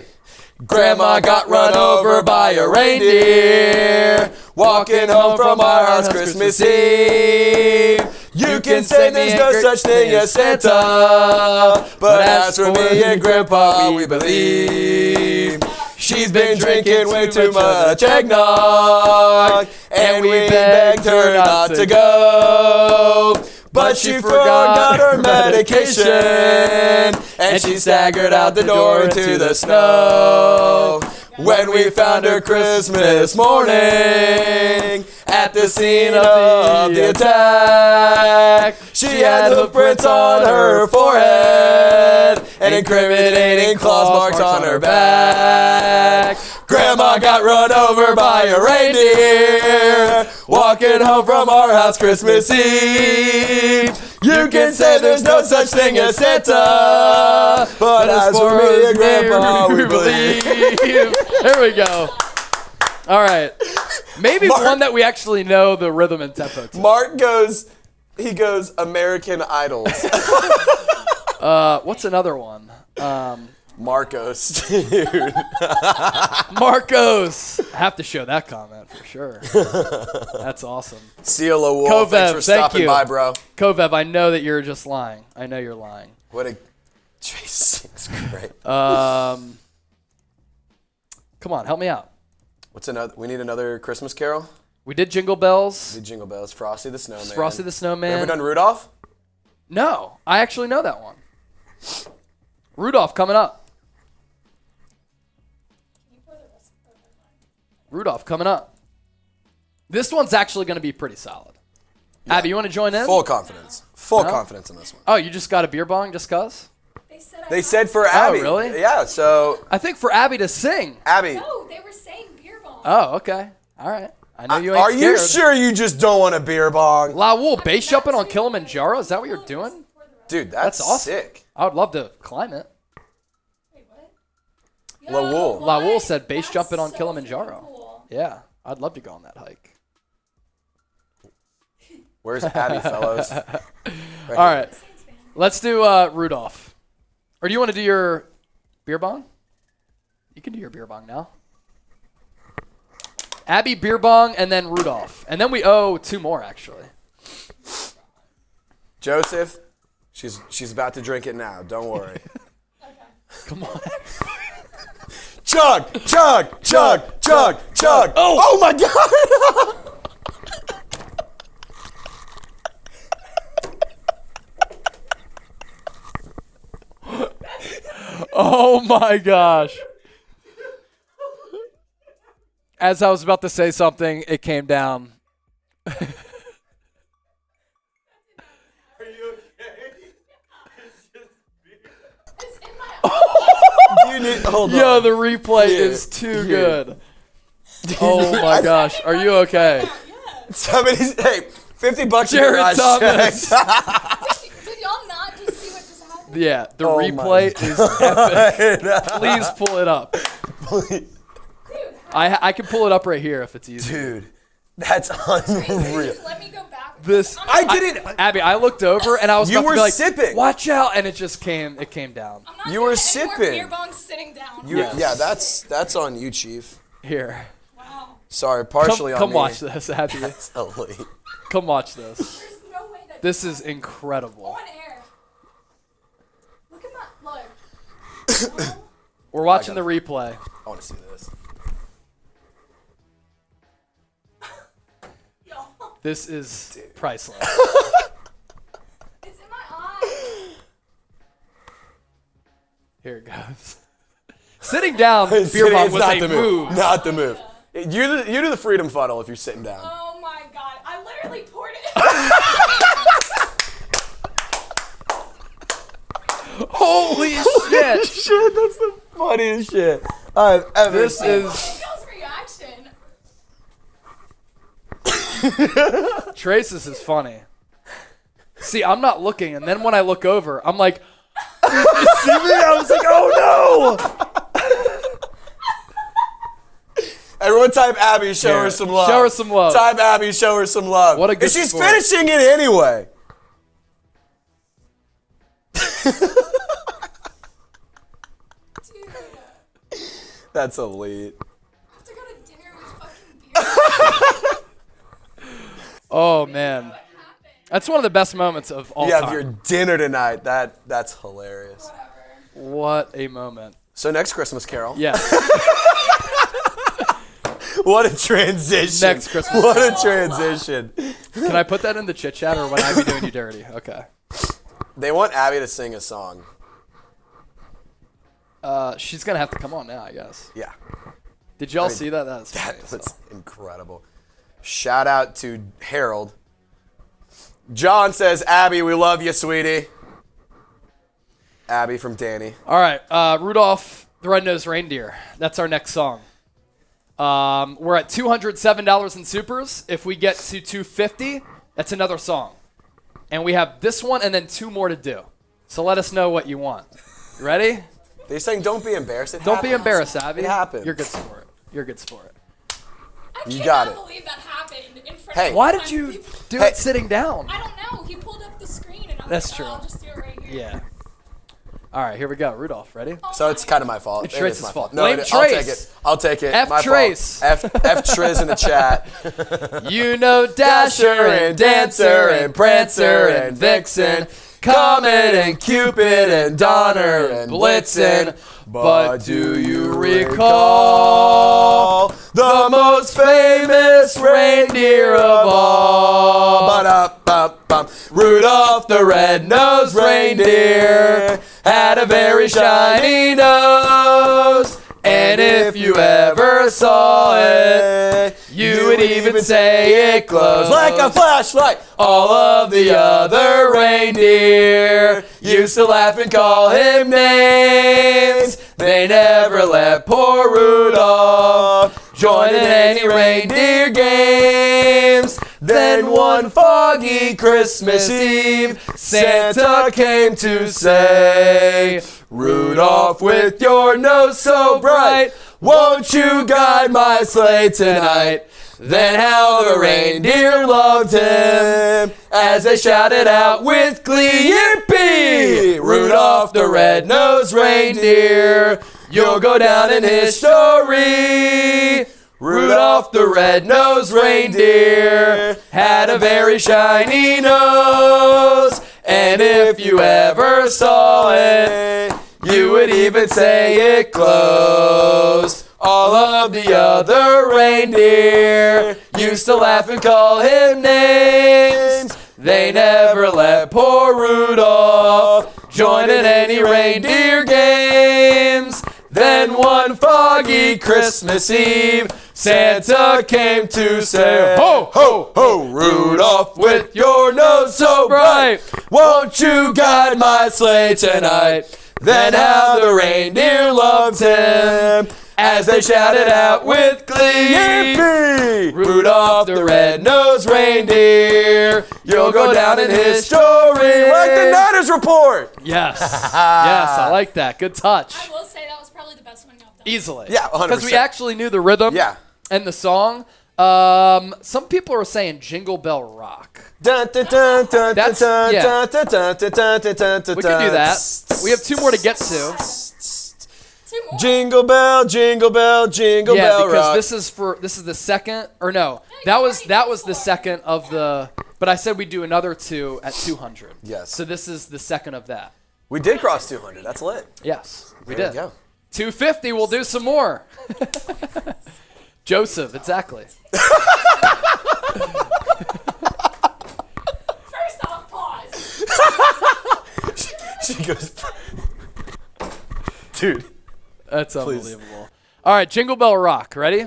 Grandma got run over by a reindeer, walking home from our house Christmas Eve. You can say there's no such thing as Santa, but as for me and Grandpa, we believe. She's been drinking way too much eggnog, and we begged her not to go. But she forgot her medication, and she staggered out the door into the snow. When we found her Christmas morning at the scene of the attack, she had hoof prints on her forehead and incriminating claws marks on her back. Grandma got run over by a reindeer, walking home from our house Christmas Eve. You can say there's no such thing as Santa, but as for me and Grandpa, we believe. There we go. All right. Maybe one that we actually know the rhythm and tempo to. Mark goes American Idols. What's another one? Marcos, dude. Marcos. I have to show that comment for sure. That's awesome. Seal a Wolf. Kovev, Thanks for stopping by, bro. Kovev, I know that you're just lying. I know you're lying. What a... Jesus Christ. Come on, help me out. What's another? We need another Christmas Carol. We did Jingle Bells. We did Jingle Bells. Frosty the Snowman. Frosty the Snowman. Ever done Rudolph? No, I actually know that one. Rudolph coming up. Rudolph coming up. This one's actually going to be pretty solid. Yeah. Abby, you want to join in? Full confidence. Full confidence in this one. Oh, you just got a beer bong just cuz? They said for Abby. Oh, really? Yeah, so... I think for Abby to sing. Abby. No, they were saying beer bong. Oh, okay. All right. I know you ain't Are scared. you sure you just don't want a beer bong? La Wool, base jumping on Kilimanjaro? Is that what you're doing? Dude, that's awesome. sick. I would love to climb it. Wait, what? La Wool. La Wool said base jumping on Kilimanjaro. Cool. Yeah, I'd love to go on that hike. Where's Abby, fellows? All right. Let's do Rudolph. Or do you want to do your beer bong? You can do your beer bong now. Abby, beer bong, and then Rudolph. And then we owe 2 more, actually. Joseph, she's about to drink it now. Don't worry. Come on. Chug, chug, chug, chug, chug. Oh my God. Oh my gosh. As I was about to say something, it came down. Are you okay? It's in my Hold on. Yo, the replay is too good. Oh my gosh. Are you okay? Somebody's, hey, $50 Jared in your Thomas. Did y'all not just see what just happened? Yeah, the Oh replay is epic. Please pull it up. I can pull it up right here if it's easy. Dude, that's unreal. Just let me go back. This I didn't. Abby, I looked over and I was You about to were be like, sipping. watch out, and it just came down. I'm not You were doing any more sipping. beer bongs sitting down. Yes. Yeah, that's on you, Chief. Here. Wow. Sorry, partially Come on me. watch this, Abby. That's elite. Come watch this. There's no way that This is incredible. on air. Look at my look. We're watching the replay. I want to see this. Y'all. This is priceless. It's in my eye. Here it goes. Sitting down, beer bomb was not a the move. Not the move. You do the freedom funnel if you're sitting down. Oh my god. I literally poured it. Holy shit! Shit, that's the funniest shit I've ever This seen. is Y'all's reaction. Trace. This is funny. See, I'm not looking, and then when I look over, I'm like, you see me? I was like, oh no! Everyone type Abby, show Here. her some love. Show her some love. Type Abby, show her some love. What a good And she's sport. finishing it anyway. Dude. That's elite. I have to go to dinner with fucking beer. Oh man, that's one of the best moments of all You time. have your dinner tonight. That's hilarious. What a moment. So next Christmas Carol. Yes. What a transition. Next Christmas What a transition. Can I put that in the chit chat, or would I be doing you dirty? Okay. They want Abby to sing a song. She's gonna have to come on now, I guess. Yeah. Did y'all see that? That's funny. That was incredible. Shout out to Harold. John says, Abby, we love you, sweetie. Abby from Danny. All right, Rudolph the Red-Nosed Reindeer. That's our next song. We're at $207 in supers. If we get to $250, that's another song. And we have this one and then two more to do. So let us know what you want. You ready? They're saying don't be embarrassed. It Don't be happens. embarrassed, Abby. It happens. You're good sport. You're good sport. I You cannot got it. believe that happened in front Hey. of Why all did you kinds of people. do Hey. it sitting down? I don't know. He pulled up the screen and I was That's like, true. oh, I'll just do it right here. Yeah. All right, here we go. Rudolph, ready? So it's kind of my fault. It's It Trace's is my fault. No, Blame I'll take Trace. it. I'll take it. F My Trace. fault. F Triz in the chat. You know Dasher and Dancer and Prancer and Vixen, Comet and Cupid and Donner and Blitzen. But do you recall the most famous reindeer of all? Ba-da-ba-bum. Rudolph the red-nosed reindeer had a very shiny nose. And if you ever saw it, you would even say it glows Like a flashlight. All of the other reindeer used to laugh and call him names. They never let poor Rudolph join in any reindeer games. Then one foggy Christmas Eve, Santa came to say, Rudolph, with your nose so bright, won't you guide my sleigh tonight? Then how the reindeer loved him as they shouted out with glee, Yippee! Rudolph the red-nosed reindeer, you'll go down in history. Rudolph the red-nosed reindeer had a very shiny nose. And if you ever saw it, you would even say it glows. All of the other reindeer used to laugh and call him names. They never let poor Rudolph join in any reindeer games. Then one foggy Christmas Eve, Santa came to say, ho, ho, ho, Rudolph, with your nose so bright, won't you guide my sleigh tonight? Then how the reindeer loved him as they shouted out with glee, Yippee! Rudolph the red-nosed reindeer, you'll go down in history. Like the Niners report. Yes. Yes, I like that. Good touch. I will say that was probably the best one y'all done. Easily. Yeah, 100%. Because we actually knew the rhythm and the song. Some people are saying Jingle Bell Rock. We can do that. We have 2 more to get to. Jingle bell, jingle bell, jingle bell rock. Yeah, because this is the second, or no, that was the second of the, but I said we'd do another 2 at 200. Yes. So this is the second of that. We did cross 200. That's lit. Yes, we There did. you go. 250, we'll do some more. Joseph, exactly. First off, pause. She goes, dude. That's unbelievable. All right, Jingle Bell Rock. Ready?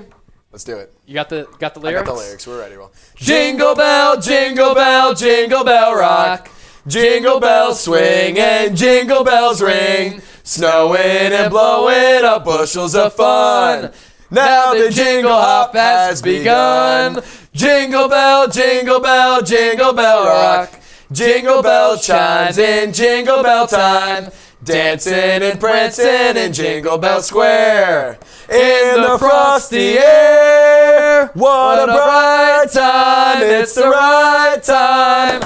Let's do it. You got the lyrics? I got the lyrics. We're ready. Roll. Jingle bell, jingle bell, jingle bell rock. Jingle bells swing and jingle bells ring. Snowing and blowing up bushels of fun. Now the jingle hop has begun. Jingle bell, jingle bell, jingle bell rock. Jingle bell chimes in jingle bell time. Dancing and prancing in Jingle Bell Square. In the frosty air, what a bright time. It's the right time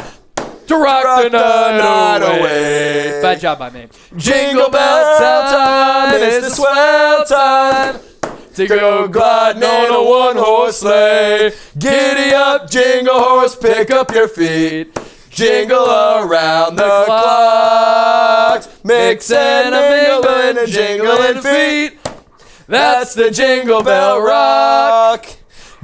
to rock the night away. Bad job by me. Jingle bell time, it's the swell time to go gliding on a one-horse sleigh. Giddy up, jingle horse, pick up your feet. Jingle around the clock, mixing and mingling and jingling feet. That's the Jingle Bell Rock.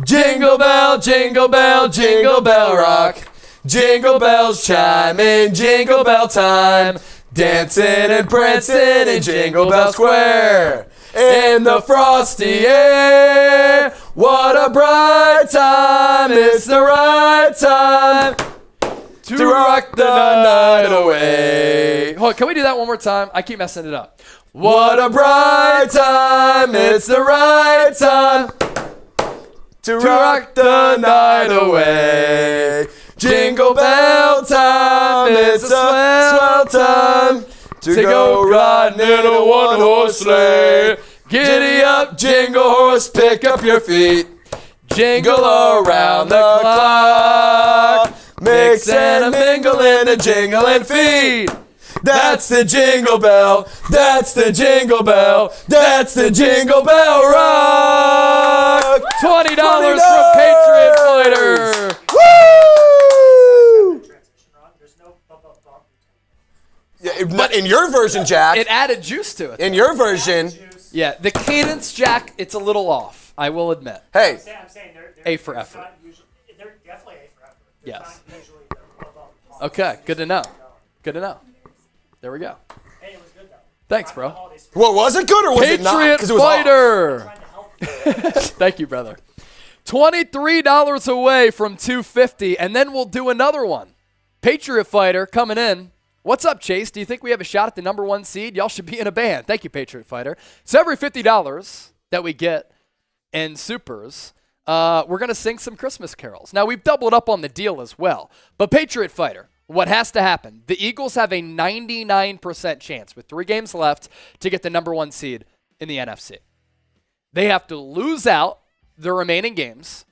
Jingle bell, jingle bell, jingle bell rock. Jingle bells chime in Jingle Bell time. Dancing and prancing in Jingle Bell Square. In the frosty air, what a bright time. It's the right time to rock the night away. Hold on, can we do that one more time? I keep messing it up. What a bright time. It's the right time to rock the night away. Jingle bell time. It's a swell time to go riding in a one-horse sleigh. Giddy up, jingle horse, pick up your feet. Jingle around the clock. Mix and mingling and jingling feet. That's the Jingle Bell. That's the Jingle Bell. That's the Jingle Bell Rock. $20 from Patriot Fighter. Woo! Yeah, but in your version, Jack. It added juice to it. In your version. Yeah, the cadence, Jack, it's a little off, I will admit. Hey. I'm saying they're A for effort. They're definitely A for effort. Yes. Not usually the Okay, good to know. Good to know. There we go. Hey, it was good though. Thanks, bro. Well, was it good or was it not? Patriot 'Cause it was off. Fighter. Trying to help. Thank you, brother. $23 away from $250, and then we'll do another one. Patriot Fighter coming in. What's up, Chase? Do you think we have a shot at the number 1 seed? Y'all should be in a band. Thank you, Patriot Fighter. So every $50 that we get in Supers, we're going to sing some Christmas carols. Now, we've doubled up on the deal as well. But Patriot Fighter, what has to happen? The Eagles have a 99% chance with 3 games left to get the number 1 seed in the NFC. They have to lose out the remaining games,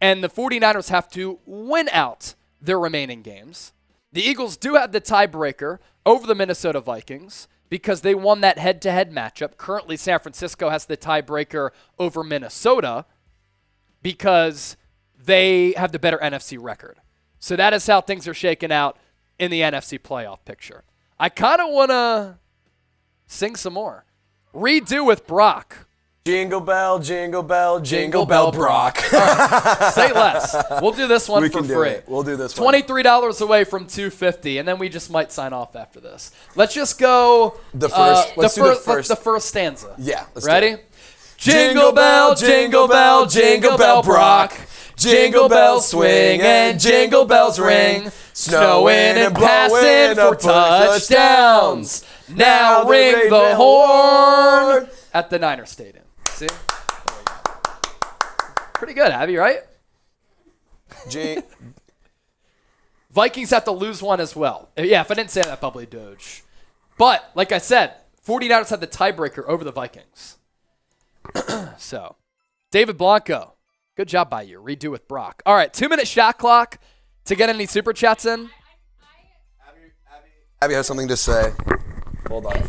and the 49ers have to win out their remaining games. The Eagles do have the tiebreaker over the Minnesota Vikings because they won that head-to-head matchup. Currently, San Francisco has the tiebreaker over Minnesota because they have the better NFC record. So that is how things are shaking out in the NFC playoff picture. I kind of want to sing some more. Redo with Brock Jingle bell, jingle bell, Brock. Say less. We'll do this one We for can do free. it. We'll do this one. $23 away from $250, and then we just might sign off after this. Let's just go The first- let's do the first. the first stanza. Yeah, let's do Ready? it. Jingle bell, jingle bell, jingle bell, Brock. Jingle bells swing and jingle bells ring. Snowing and passing for touchdowns. Now ring the horn at the Niner Stadium. See? There we go. Pretty good, Abby, right? Vikings have to lose one as well. Yeah, if I didn't say that, probably Doge. But, like I said, 49ers had the tiebreaker over the Vikings. So, David Blanco, good job by you. Redo with Brock. All right, 2-minute shot clock to get any super chats in. Abby has something to say. Hold on.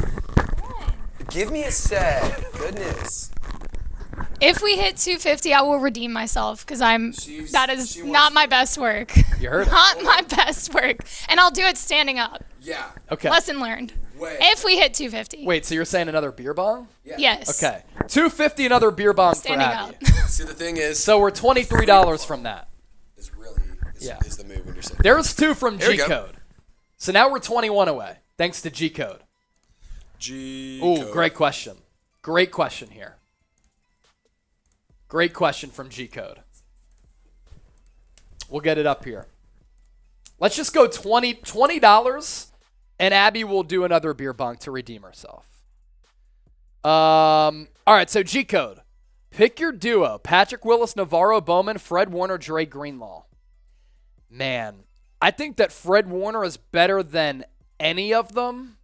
Give me a sec. Goodness. If we hit 250, I will redeem myself because that is not my best work. You heard it. Not my best work. And I'll do it standing up. Yeah. Okay. Lesson learned. Wait. If we hit 250. Wait, so you're saying another beer bong? Yes. Okay. 250 another beer bong Standing for up. Abby. See, the thing is, So we're $23 from that. is really Yeah. is the move when you're saying. There's 2 from Here we go. G-Code. So now we're 21 away, thanks to G-Code. Ooh, great question. Great question here. Great question from G-Code. We'll get it up here. Let's just go $20, and Abby will do another beer bong to redeem herself. All right, so G-Code. Pick your duo. Patrick Willis, Navarro Bowman, Fred Warner, Dre Greenlaw. Man, I think that Fred Warner is better than any of them.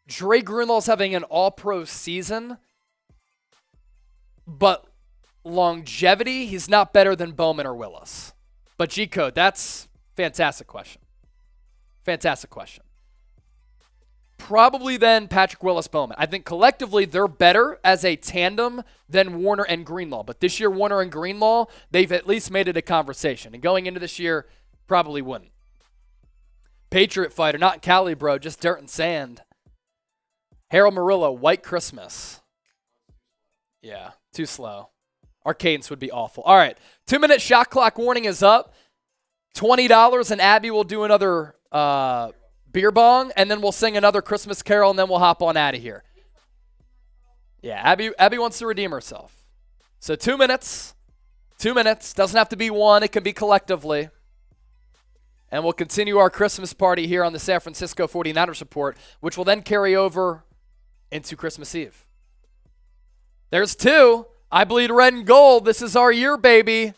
Dre Greenlaw's having an all-pro season, but longevity, he's not better than Bowman or Willis. But G-Code, that's fantastic question. Fantastic question. Probably then Patrick Willis Bowman. I think collectively they're better as a tandem than Warner and Greenlaw. But this year, Warner and Greenlaw, they've at least made it a conversation. And going into this year, probably wouldn't. Patriot fighter, not Cali, bro, just dirt and sand. Harold Murillo, White Christmas. Yeah, too slow. Our cadence would be awful. All right, 2-minute shot clock warning is up. $20, and Abby will do another beer bong, and then we'll sing another Christmas carol, and then we'll hop on out of here. Yeah, Abby wants to redeem herself. So 2 minutes. 2 minutes. Doesn't have to be one. It can be collectively. And we'll continue our Christmas party here on the San Francisco 49ers Report, which will then carry over into Christmas Eve. There's 2. I bleed red and gold. This is our year, baby.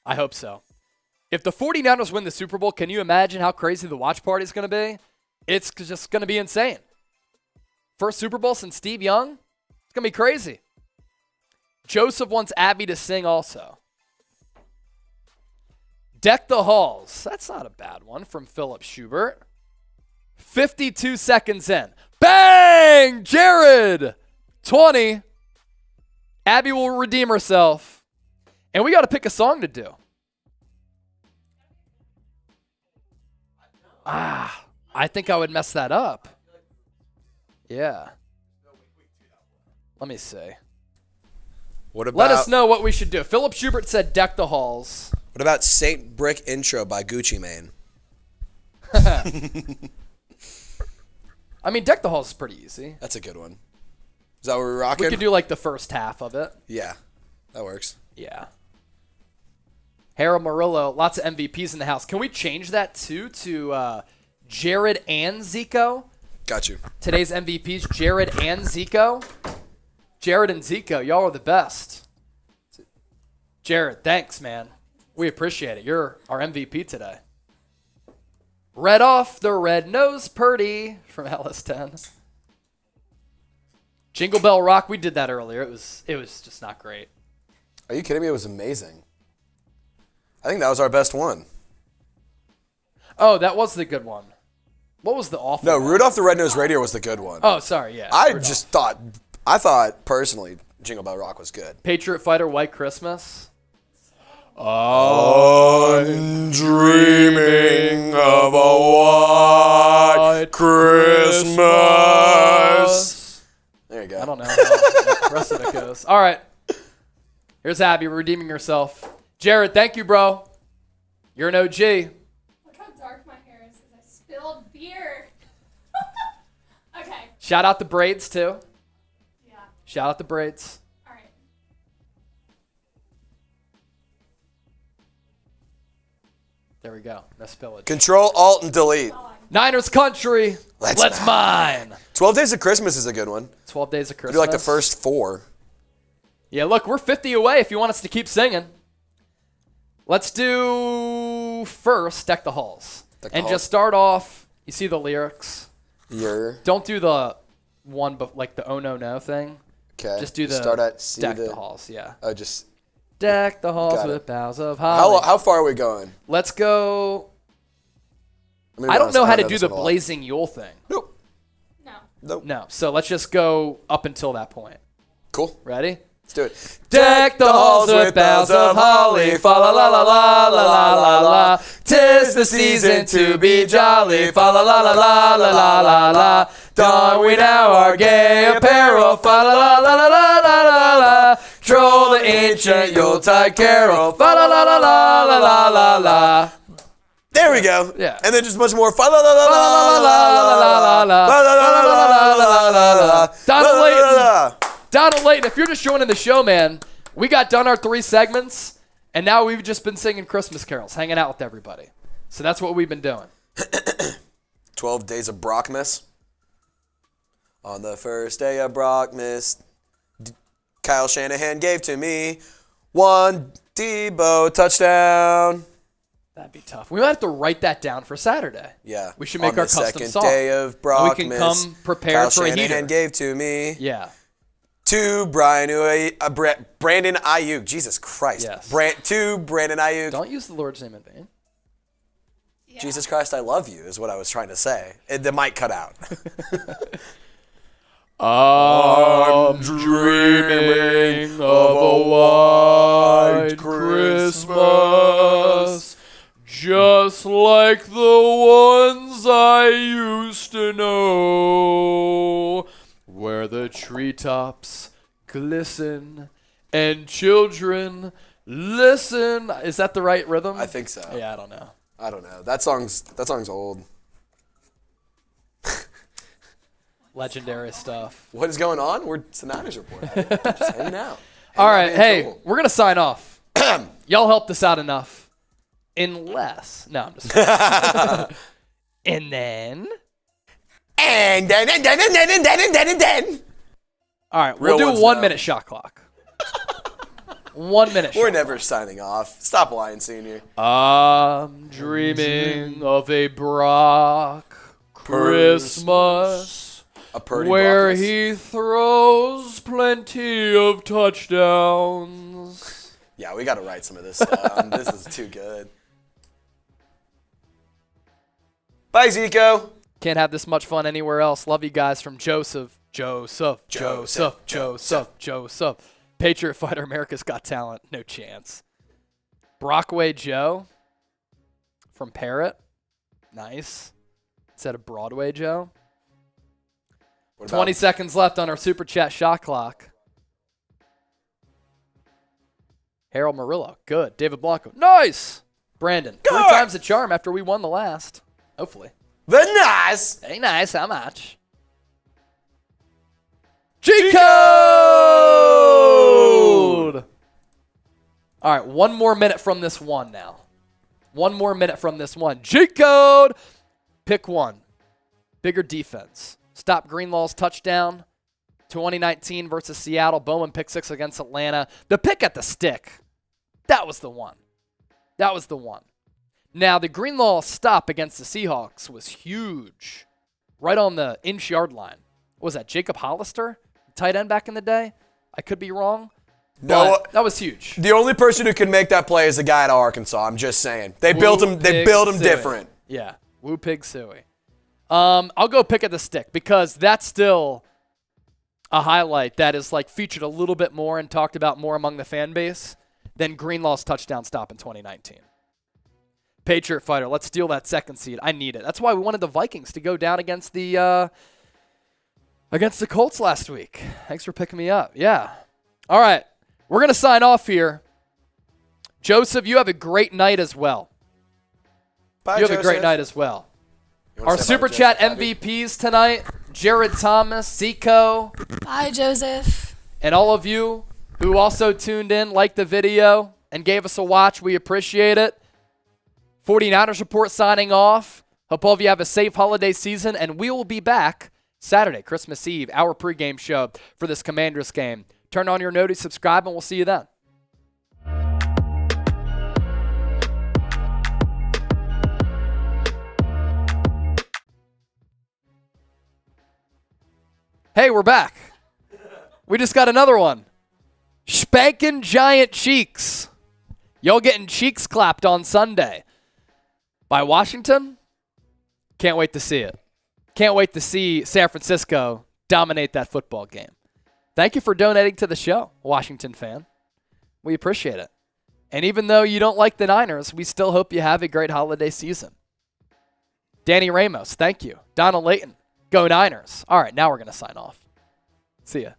I hope so. If the 49ers win the Super Bowl, can you imagine how crazy the watch party is going to be? It's just going to be insane. First Super Bowl since Steve Young? It's going to be crazy. Joseph wants Abby to sing also. Deck the Halls. That's not a bad one from Philip Schubert. 52 seconds in. Bang! Jared! 20. Abby will redeem herself. And we got to pick a song to do. I think I would mess that up. Yeah. Let me see. What about? Let us know what we should do. Philip Schubert said Deck the Halls. What about Saint Brick Intro by Gucci Mane? I mean, Deck the Halls is pretty easy. That's a good one. Is that what we're rocking? We could do like the first half of it. Yeah, that works. Yeah. Harold Murillo, lots of MVPs in the house. Can we change that to Jared and Zico? Got you. Today's MVPs, Jared and Zico. Jared and Zico, y'all are the best. Jared, thanks, man. We appreciate it. You're our MVP today. Red off the red-nosed Purdy from LS10. Jingle Bell Rock, we did that earlier. It was just not great. Are you kidding me? It was amazing. I think that was our best one. Oh, that was the good one. What was the awful No, one? Rudolph the Red-Nosed Reindeer was the good one. Oh, sorry, yeah. I thought personally Jingle Bell Rock was good. Patriot Fighter, White Christmas. I'm dreaming of a white Christmas. you go. I don't know how the rest of it goes. All right. Here's Abby redeeming herself. Jared, thank you, bro. You're an OG. Look how dark my hair is because I spilled beer. Okay. Shout out the braids, too. Yeah. Shout out the braids. All right. There we go. No spillage. Control, Alt, and Delete. Niners country. Let's mine. 12 Days of Christmas is a good one. 12 days of I Christmas. do like the first 4. Yeah, look, we're 50 away if you want us to keep singing. Let's do first Deck the Halls. Deck the And Halls. just start off, you see the lyrics. Year. Don't do the one, like the oh no no thing. Okay. Just do the Start at C. Deck the Halls, yeah. Oh, just. Deck the halls Got it. with boughs of holly. How far are we going? Let's go. I'm gonna be I don't honest, know how to know do this the one a lot. blazing Yule thing. Nope. No. Nope. No, so let's just go up until that point. Cool. Ready? Let's do it. Deck the halls with boughs of holly, fa la la la la la la la la. 'Tis the season to be jolly, fa la la la la la la la la. Don we now our gay apparel, fa la la la la la la la la. Troll the ancient Yuletide carol, fa la la la la la la la la. There we go. Yeah. And then just much more. Fa la la la la la la la la la. Donald Layton. Donald Layton, if you're just joining the show, man, we got done our 3 segments, and now we've just been singing Christmas carols, hanging out with everybody. So that's what we've been doing. 12 Days of Brockmas. On the first day of Brockmas, Kyle Shanahan gave to me 1 Debo touchdown. That'd be tough. We might have to write that down for Saturday. Yeah. We should make on our the custom second song. day of And Brockmas, we can come prepared Kyle for a Shanahan heater. gave to me Yeah. to Brandon Ayuk. Jesus Christ. Yes. To Brandon Ayuk. Don't use the Lord's name in vain. Yeah. Jesus Christ, I love you is what I was trying to say. The mic cut out. I'm dreaming of a white Christmas, just like the ones I used to know, where the treetops glisten and children listen. Is that the right rhythm? I think so. Yeah, I don't know. I don't know. That song's old. Legendary stuff. What is going on? It's the Niners report. I'm just hanging out. All right, being hey, cool. we're going to sign off. Y'all helped us out enough. Unless. No, I'm just kidding. And then. And then. All right, Real we'll do ones a 1 now. minute shot clock. 1 minute shot We're never signing off. Stop lying, Senior. I'm dreaming of a Brock Christmas A Purdy where Brockmas. he throws plenty of touchdowns. Yeah, we got to write some of this stuff. This is too good. Bye, Zico. Can't have this much fun anywhere else. Love you guys from Joseph. Patriot Fighter, America's Got Talent. No chance. Brockway Joe from Parrot. Nice. Instead of Broadway Joe. What about 20 seconds left on our Super Chat shot clock. Harold Murillo. Good. David Blanco. Nice. Brandon. 3 times the charm after we won the last. Hopefully. Very nice. Very nice. How much? G-Code! All right, 1 more minute from this one now. 1 more minute from this one. G-Code! Pick one. Bigger defense. Stop Greenlaw's touchdown. 2019 versus Seattle. Bowman pick 6 against Atlanta. The pick at the stick. That was the one. That was the one. Now, the Greenlaw stop against the Seahawks was huge. Right on the inch-yard line. What was that, Jacob Hollister? Tight end back in the day? I could be wrong. No, But that was huge. the only person who can make that play is the guy at Arkansas. I'm just saying. They built him. They Pig built him Suey. different. Yeah. Woo Pig Suey. I'll go pick at the stick because that's still a highlight that is like featured a little bit more and talked about more among the fan base than Greenlaw's touchdown stop in 2019. Patriot Fighter, let's steal that second seed. I need it. That's why we wanted the Vikings to go down against the Against the Colts last week. Thanks for picking me up. Yeah. All right. We're going to sign off here. Joseph, you have a great night as well. Bye, You have Joseph. a great night as well. You wanna Our say bye Super to Chat Joseph, Abby? MVPs tonight, Jared Thomas, Zico, Bye, Joseph. and all of you who also tuned in, liked the video, and gave us a watch. We appreciate it. 49ers Report signing off. Hope all of you have a safe holiday season, and we will be back Saturday, Christmas Eve, our pregame show for this Commanders game. Turn on your notice, subscribe, and we'll see you then. Hey, we're back. We just got another one. Spanking giant cheeks. Y'all getting cheeks clapped on Sunday by Washington? Can't wait to see it. Can't wait to see San Francisco dominate that football game. Thank you for donating to the show, Washington fan. We appreciate it. And even though you don't like the Niners, we still hope you have a great holiday season. Danny Ramos, thank you. Donald Layton, go Niners. All right, now we're going to sign off. See ya.